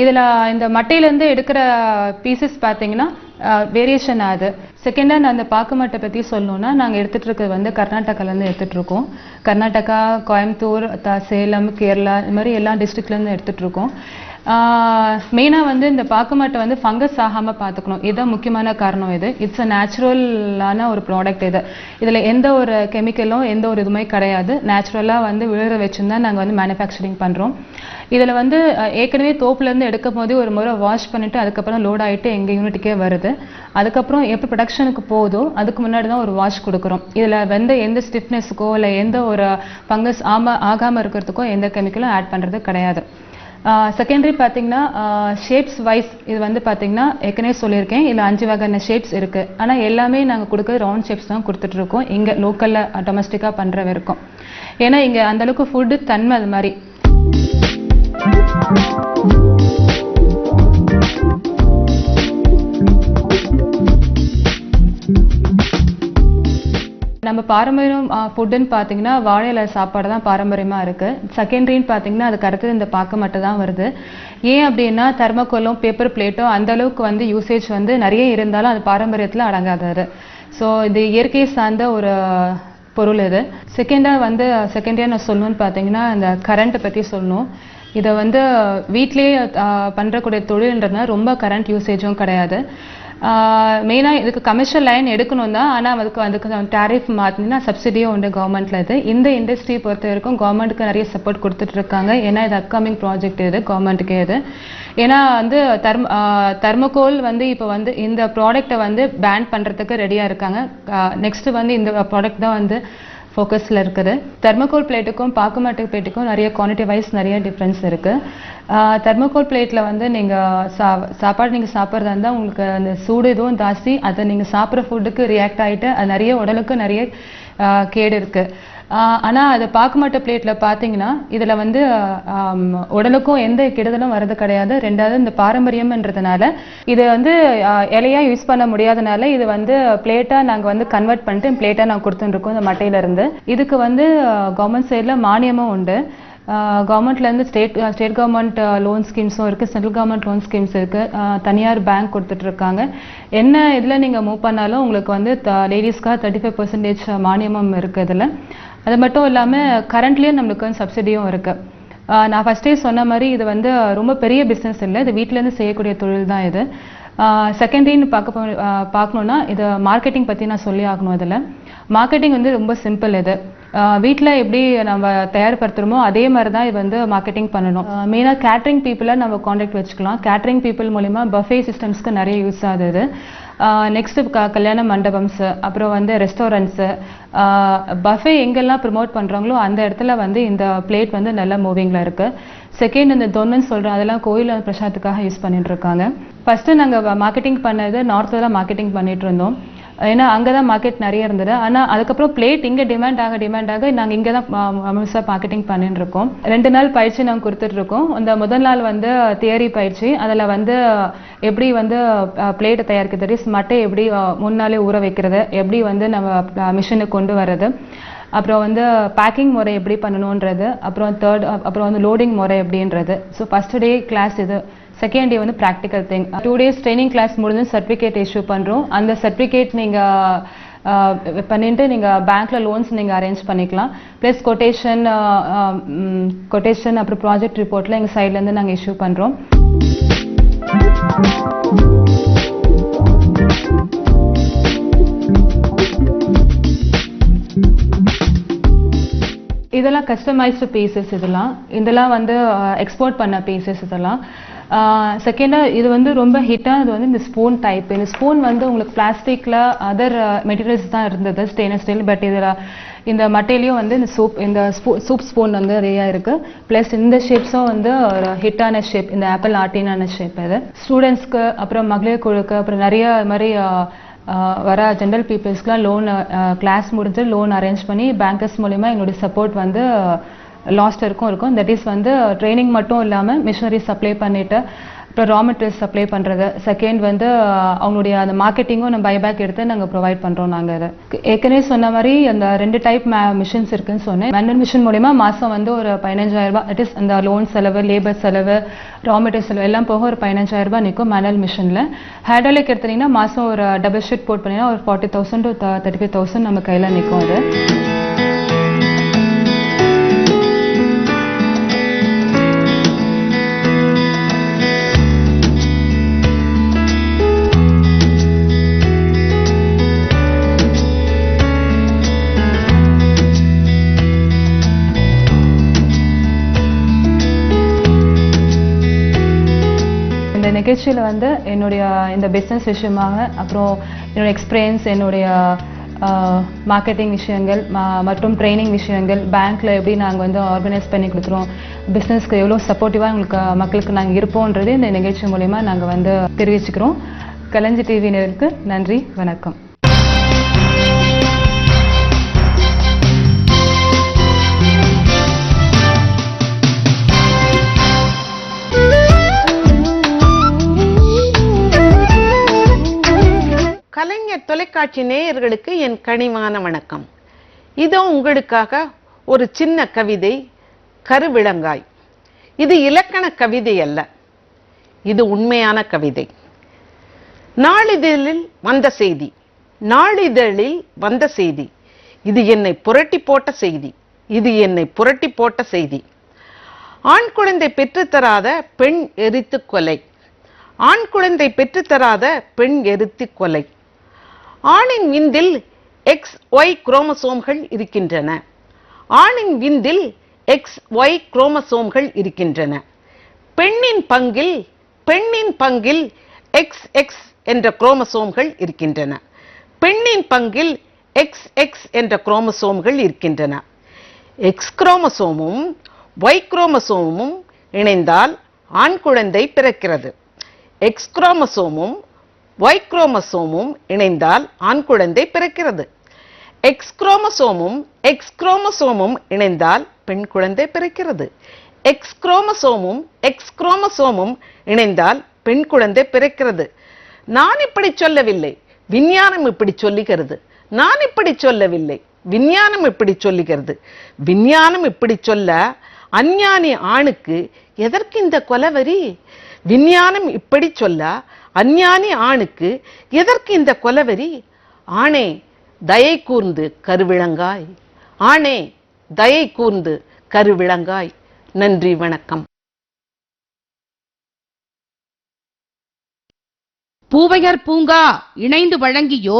இதில் இந்த மட்டையிலேருந்து எடுக்கிற பீசஸ் பார்த்தீங்கன்னா வேரியேஷன் ஆகுது. செகண்டாக நான் அந்த பாக்குமட்டை பற்றி சொல்லணுன்னா நாங்கள் எடுத்துகிட்டு இருக்கிறது வந்து கர்நாடகாலேருந்து எடுத்துகிட்ருக்கோம். கர்நாடகா, கோயம்புத்தூர், சேலம், கேரளா, இது மாதிரி எல்லா டிஸ்ட்ரிக்ட்லேருந்து எடுத்துகிட்ருக்கோம். மெயினாக வந்து இந்த பாக்குமாட்டை வந்து ஃபங்கஸ் ஆகாமல் பார்த்துக்கணும். இதுதான் முக்கியமான காரணம். இது இட்ஸ் அ நேச்சுரலான ஒரு ப்ராடக்ட். இதில் எந்த ஒரு கெமிக்கலும் எந்த ஒரு இதுவுமே கிடையாது. நேச்சுரலாக வந்து விழுற வச்சுருந்தா நாங்கள் வந்து மேனுஃபேக்சரிங் பண்ணுறோம். இதில் வந்து ஏற்கனவே தோப்புலேருந்து எடுக்கும் போதே ஒரு முறை வாஷ் பண்ணிவிட்டு அதுக்கப்புறம் லோட் ஆகிட்டு எங்கள் யூனிட்டுக்கே வருது. அதுக்கப்புறம் எப்போ ப்ரொடக்ஷனுக்கு போதோ அதுக்கு முன்னாடி தான் ஒரு வாஷ் கொடுக்குறோம். இதில் வந்து எந்த ஸ்டிஃப்னஸுக்கோ இல்லை எந்த ஒரு ஃபங்கஸ் ஆகாமல் இருக்கிறதுக்கோ எந்த கெமிக்கலும் ஆட் பண்ணுறது கிடையாது. செகண்டரி பார்த்தீங்கன்னா ஷேப்ஸ் வைஸ் இது வந்து பார்த்தீங்கன்னா ஏற்கனவே சொல்லியிருக்கேன், இதில் 5 வகையான ஷேப்ஸ் இருக்குது. ஆனால் எல்லாமே நாங்கள் கொடுக்குறது ரவுண்ட் ஷேப்ஸ் தான் கொடுத்துட்ருக்கோம் இங்கே லோக்கலில் டொமஸ்டிக்காக பண்ணுற வரைக்கும். ஏன்னா இங்கே அந்தளவுக்கு ஃபுட்டு தன்மை அது மாதிரி. நம்ம பாரம்பரியம் ஃபுட்டுன்னு பார்த்தீங்கன்னா வாழை இலை சாப்பாடு தான் பாரம்பரியமாக இருக்குது. செகண்டரின்னு பார்த்தீங்கன்னா அதுக்கு அடுத்தது இந்த பாக்குமட்டை தான் வருது. ஏன் அப்படின்னா தெர்மோகோலும் பேப்பர் பிளேட்டும் அந்த அளவுக்கு வந்து யூசேஜ் வந்து நிறைய இருந்தாலும் அது பாரம்பரியத்தில் அடங்காதது. ஸோ இது இயற்கை சார்ந்த ஒரு பொருள் இது. செகண்டரியாக நான் சொல்லணும்னு பார்த்தீங்கன்னா இந்த கரண்ட்டை பற்றி சொல்லணும். இதை வந்து வீட்லேயே பண்ணுறக்கூடிய தொழில்ன்றதுனால ரொம்ப கரண்ட் யூசேஜும் கிடையாது. மெயினாக இதுக்கு கமர்ஷியல் லைன் எடுக்கணும் தான். ஆனால் அதுக்கு டேரிஃப் மாற்றினா சப்சிடியும் உண்டு கவர்மெண்ட்டில். இது இந்த இண்டஸ்ட்ரியை பொறுத்த வரைக்கும் கவர்மெண்ட்டுக்கு நிறைய சப்போர்ட் கொடுத்துட்ருக்காங்க. ஏன்னா இது அப்கமிங் ப்ராஜெக்ட் இது கவர்மெண்ட்டுக்கே இது. ஏன்னா வந்து தெர்மோகோல் வந்து இப்போ வந்து இந்த ப்ராடக்டை வந்து பேன் பண்ணுறதுக்கு ரெடியாக இருக்காங்க. நெக்ஸ்ட்டு வந்து இந்த ப்ராடக்ட் தான் வந்து ஃபோக்கஸில் இருக்குது. தெர்மோகோல் பிளேட்டுக்கும் பாக்குமட்டை பிளேட்டுக்கும் நிறைய குவான்டிட்டி வைஸ் நிறைய டிஃப்ரென்ஸ் இருக்குது. தெர்மோகோல் பிளேட்டில் வந்து நீங்கள் சாப்பாடு நீங்கள் சாப்பிட்றதா இருந்தால் உங்களுக்கு அந்த சூடு இதுவும் ஜாஸ்தி, அதை நீங்கள் சாப்பிட்ற ஃபுட்டுக்கு ரியாக்ட் ஆகிட்டு அது நிறைய உடலுக்கு நிறைய கேடு இருக்குது. ஆனால் அது பாக்குமட்டை பிளேட்டில் பார்த்தீங்கன்னா இதில் வந்து உடலுக்கும் எந்த கெடுதலும் வர்றது கிடையாது. ரெண்டாவது இந்த பாரம்பரியம்ன்றதுனால இதை வந்து இலையாக யூஸ் பண்ண முடியாதனால இது வந்து பிளேட்டாக நாங்கள் வந்து கன்வெர்ட் பண்ணிட்டு பிளேட்டாக நாங்கள் கொடுத்துட்டுருக்கோம் இந்த மட்டையிலேருந்து. இதுக்கு வந்து கவர்மெண்ட் சைடில் மானியமும் உண்டு. கவர்மெண்ட்லேருந்து ஸ்டேட் கவர்மெண்ட் லோன் ஸ்கீம்ஸும் இருக்குது, சென்ட்ரல் கவர்மெண்ட் லோன் ஸ்கீம்ஸ் இருக்குது, தனியார் பேங்க் கொடுத்துட்ருக்காங்க. என்ன இதில் நீங்கள் மூவ் பண்ணாலும் உங்களுக்கு வந்து லேடிஸ்க்காக 35% மானியமும் இருக்குது இதில். அது மட்டும் இல்லாமல் கரண்ட்லேயும் நம்மளுக்கு வந்து சப்சிடியும் இருக்குது. நான் ஃபஸ்ட்டே சொன்ன மாதிரி இது வந்து ரொம்ப பெரிய பிஸ்னஸ் இல்லை, இது வீட்டிலேருந்து செய்யக்கூடிய தொழில் தான் இது. செகண்டரின்னு பார்க்கணுன்னா இது மார்க்கெட்டிங் பற்றி நான் சொல்லி ஆகணும். இதில் மார்க்கெட்டிங் வந்து ரொம்ப சிம்பிள். இது வீட்டில் எப்படி நம்ம தயார்படுத்துகிறோமோ அதே மாதிரி தான் இது வந்து மார்க்கெட்டிங் பண்ணணும். மெயினாக கேட்ரிங் பீப்புளை நம்ம காண்டாக்ட் வச்சுக்கலாம். கேட்ரிங் பீப்புள் மூலிமா பஃபே சிஸ்டம்ஸ்க்கு நிறைய யூஸ் ஆகுது. நெக்ஸ்ட்டு கல்யாண மண்டபம்ஸு, அப்புறம் வந்து ரெஸ்டாரண்ட்ஸு, பஃபே எங்கெல்லாம் ப்ரமோட் பண்ணுறாங்களோ அந்த இடத்துல வந்து இந்த பிளேட் வந்து நல்ல மூவிங்கில் இருக்குது. செகண்ட் இந்த தொன்னன்னு சொல்கிறோம், அதெல்லாம் கோயில் பிரசாதத்துக்காக யூஸ் பண்ணிட்டு இருக்காங்க. ஃபஸ்ட்டு நாங்கள் மார்க்கெட்டிங் பண்ணது நார்த்தில் தான் மார்க்கெட்டிங் பண்ணிட்டு இருந்தோம். ஏன்னா அங்கே தான் மார்க்கெட் நிறைய இருந்தது. ஆனால் அதுக்கப்புறம் பிளேட் இங்கே டிமாண்ட் ஆக நாங்கள் இங்கே தான் முழுசாக மார்க்கெட்டிங் பண்ணிட்டு இருக்கோம். 2 நாள் பயிற்சி நாங்கள் கொடுத்துட்ருக்கோம். இந்த முதல் நாள் வந்து தியரி பயிற்சி, அதில் வந்து எப்படி வந்து பிளேட்டை தயாரிக்கிறது, மட்டை எப்படி 3 நாளே ஊற வைக்கிறது, எப்படி வந்து நம்ம மிஷினுக்கு கொண்டு வர்றது, அப்புறம் வந்து பேக்கிங் முறை எப்படி பண்ணணுன்றது, அப்புறம் வந்து லோடிங் முறை எப்படின்றது. ஸோ ஃபஸ்ட் டே கிளாஸ் இது. செகண்ட் டே வந்து practical thing. 2 days training class முடிஞ்சு சர்டிஃபிகேட் இஷ்யூ பண்ணுறோம். அந்த சர்டிஃபிகேட் நீங்கள் பண்ணிட்டு நீங்கள் பேங்க்கில் லோன்ஸ் நீங்கள் அரேஞ்ச் பண்ணிக்கலாம். ப்ளஸ் கொட்டேஷன் அப்புறம் ப்ராஜெக்ட் ரிப்போர்ட்டில் எங்கள் சைட்லேருந்து நாங்கள் இஷ்யூ பண்ணுறோம். இதெல்லாம் கஸ்டமைஸ்டு பீசஸ். இதெல்லாம் வந்து எக்ஸ்போர்ட் பண்ண பீசஸ். இதெல்லாம் செகண்டாக இது வந்து ரொம்ப ஹிட்டாக இது வந்து இந்த ஸ்பூன் டைப். இந்த ஸ்பூன் வந்து உங்களுக்கு பிளாஸ்டிக்கில் அதர் மெட்டீரியல்ஸ் தான் இருந்தது, ஸ்டெயின்லெஸ் ஸ்டீல். பட் இதில் இந்த மட்டையிலையும் வந்து இந்த சூப் ஸ்பூன் வந்து நிறையா இருக்குது. ப்ளஸ் இந்த ஷேப்ஸும் வந்து ஒரு ஹிட்டான ஷேப், இந்த ஆப்பிள் ஆர்டினான ஷேப். இது ஸ்டூடெண்ட்ஸ்க்கு, அப்புறம் மகளிர் குழுக்கு, அப்புறம் நிறைய மாதிரி வர ஜென்ரல் பீப்புள்ஸ்க்குலாம் லோன் கிளாஸ் முடிஞ்சு லோன் அரேஞ்ச் பண்ணி பேங்கர்ஸ் மூலிமா எங்களுடைய சப்போர்ட் வந்து லாஸ்ட் இருக்கும். தட் இஸ் வந்து ட்ரைனிங் மட்டும் இல்லாமல் மிஷினரி சப்ளை பண்ணிவிட்டு அப்புறம் ரா மெட்டீரியல்ஸ் சப்ளை பண்ணுறது. செகண்ட் வந்து அவங்களுடைய அந்த மார்க்கெட்டிங்கும் நம்ம பைபேக் எடுத்து நாங்கள் ப்ரொவைட் பண்ணுறோம். நாங்கள் இதை ஏற்கனவே சொன்ன மாதிரி அந்த 2 டைப் மிஷின்ஸ் இருக்குன்னு சொன்னேன். மேனுவல் மிஷின் மூலிமா மாதம் வந்து ஒரு 15,000 ரூபாய், தட் இஸ் அந்த லோன் செலவு, லேபர் செலவு, ரா மெட்டீரியல் செலவு எல்லாம் போக ஒரு 15,000 ரூபாய் நிற்கும் மேனுவல் மிஷினில். ஹேட்ராலிக் எடுத்தீங்கன்னா மாதம் ஒரு டபுள் ஷீட் போட் பண்ணிங்கன்னா ஒரு 40,000 to 35,000 நம்ம கையில் நிற்கும். அது நிகழ்ச்சியில் வந்து என்னுடைய இந்த பிஸ்னஸ் விஷயமாக, அப்புறம் என்னோட எக்ஸ்பீரியன்ஸ், என்னுடைய மார்க்கெட்டிங் விஷயங்கள் மற்றும் ட்ரைனிங் விஷயங்கள், பேங்க்கில் எப்படி நாங்கள் வந்து ஆர்கனைஸ் பண்ணி கொடுக்குறோம், பிஸ்னஸ்க்கு எவ்வளோ சப்போர்ட்டிவாக உங்களுக்கு மக்களுக்கு நாங்கள் இருப்போன்றது இந்த நிகழ்ச்சி மூலிமா நாங்கள் வந்து தெரிவிச்சுக்கிறோம். கலைஞர் டிவியினருக்கு நன்றி, வணக்கம். கலைஞர் தொலைக்காட்சி நேயர்களுக்கு என் கனிவான வணக்கம். இதோ உங்களுக்காக ஒரு சின்ன கவிதை, கருவிளங்காய். இது இலக்கண கவிதை அல்ல, இது உண்மையான கவிதை. நாளிதழில் வந்த செய்தி, நாளிதழில் வந்த செய்தி, இது என்னை புரட்டி போட்ட செய்தி, இது என்னை புரட்டி போட்ட செய்தி. ஆண் குழந்தை பெற்றுத்தராத பெண் எரித்து கொலை, ஆண் குழந்தை பெற்றுத்தராத பெண் எரித்து கொலை. ஆணின் விந்தில் XY குரோமசோம்கள் இருக்கின்றன, ஆணின் விந்தில் XY குரோமசோம்கள் இருக்கின்றன. பெண்ணின் பங்கில் XX என்ற குரோமசோம்கள் இருக்கின்றன, பெண்ணின் பங்கில் XX என்ற குரோமசோம்கள் இருக்கின்றன. X குரோமசோமும் Y குரோமசோமும் இணைந்தால் ஆண் குழந்தை பிறக்கிறது. X குரோமசோமும் Y குரோமசோமும் இணைந்தால் ஆண் குழந்தை பிறக்கிறது. X குரோமசோமும் X குரோமசோமும் இணைந்தால் பெண் குழந்தை பிறக்கிறது. X குரோமசோமும் X குரோமசோமும் இணைந்தால் பெண் குழந்தை பிறக்கிறது. நான் இப்படி சொல்லவில்லை, விஞ்ஞானம் இப்படி சொல்லுகிறது. நான் இப்படி சொல்லவில்லை, விஞ்ஞானம் இப்படி சொல்லுகிறது. விஞ்ஞானம் இப்படி சொல்ல அஞ்ஞானி ஆணுக்கு எதற்கு இந்த கொலவரி? விஞ்ஞானம் இப்படி சொல்ல அஞ்ஞானி ஆணுக்கு எதற்கு இந்த கொலவரி? ஆணே தயை கூர்ந்து கருவிளங்காய், ஆணே தயை கூர்ந்து கருவிளங்காய். நன்றி, வணக்கம். பூவையர் பூங்கா இணைந்து வழங்கியோர்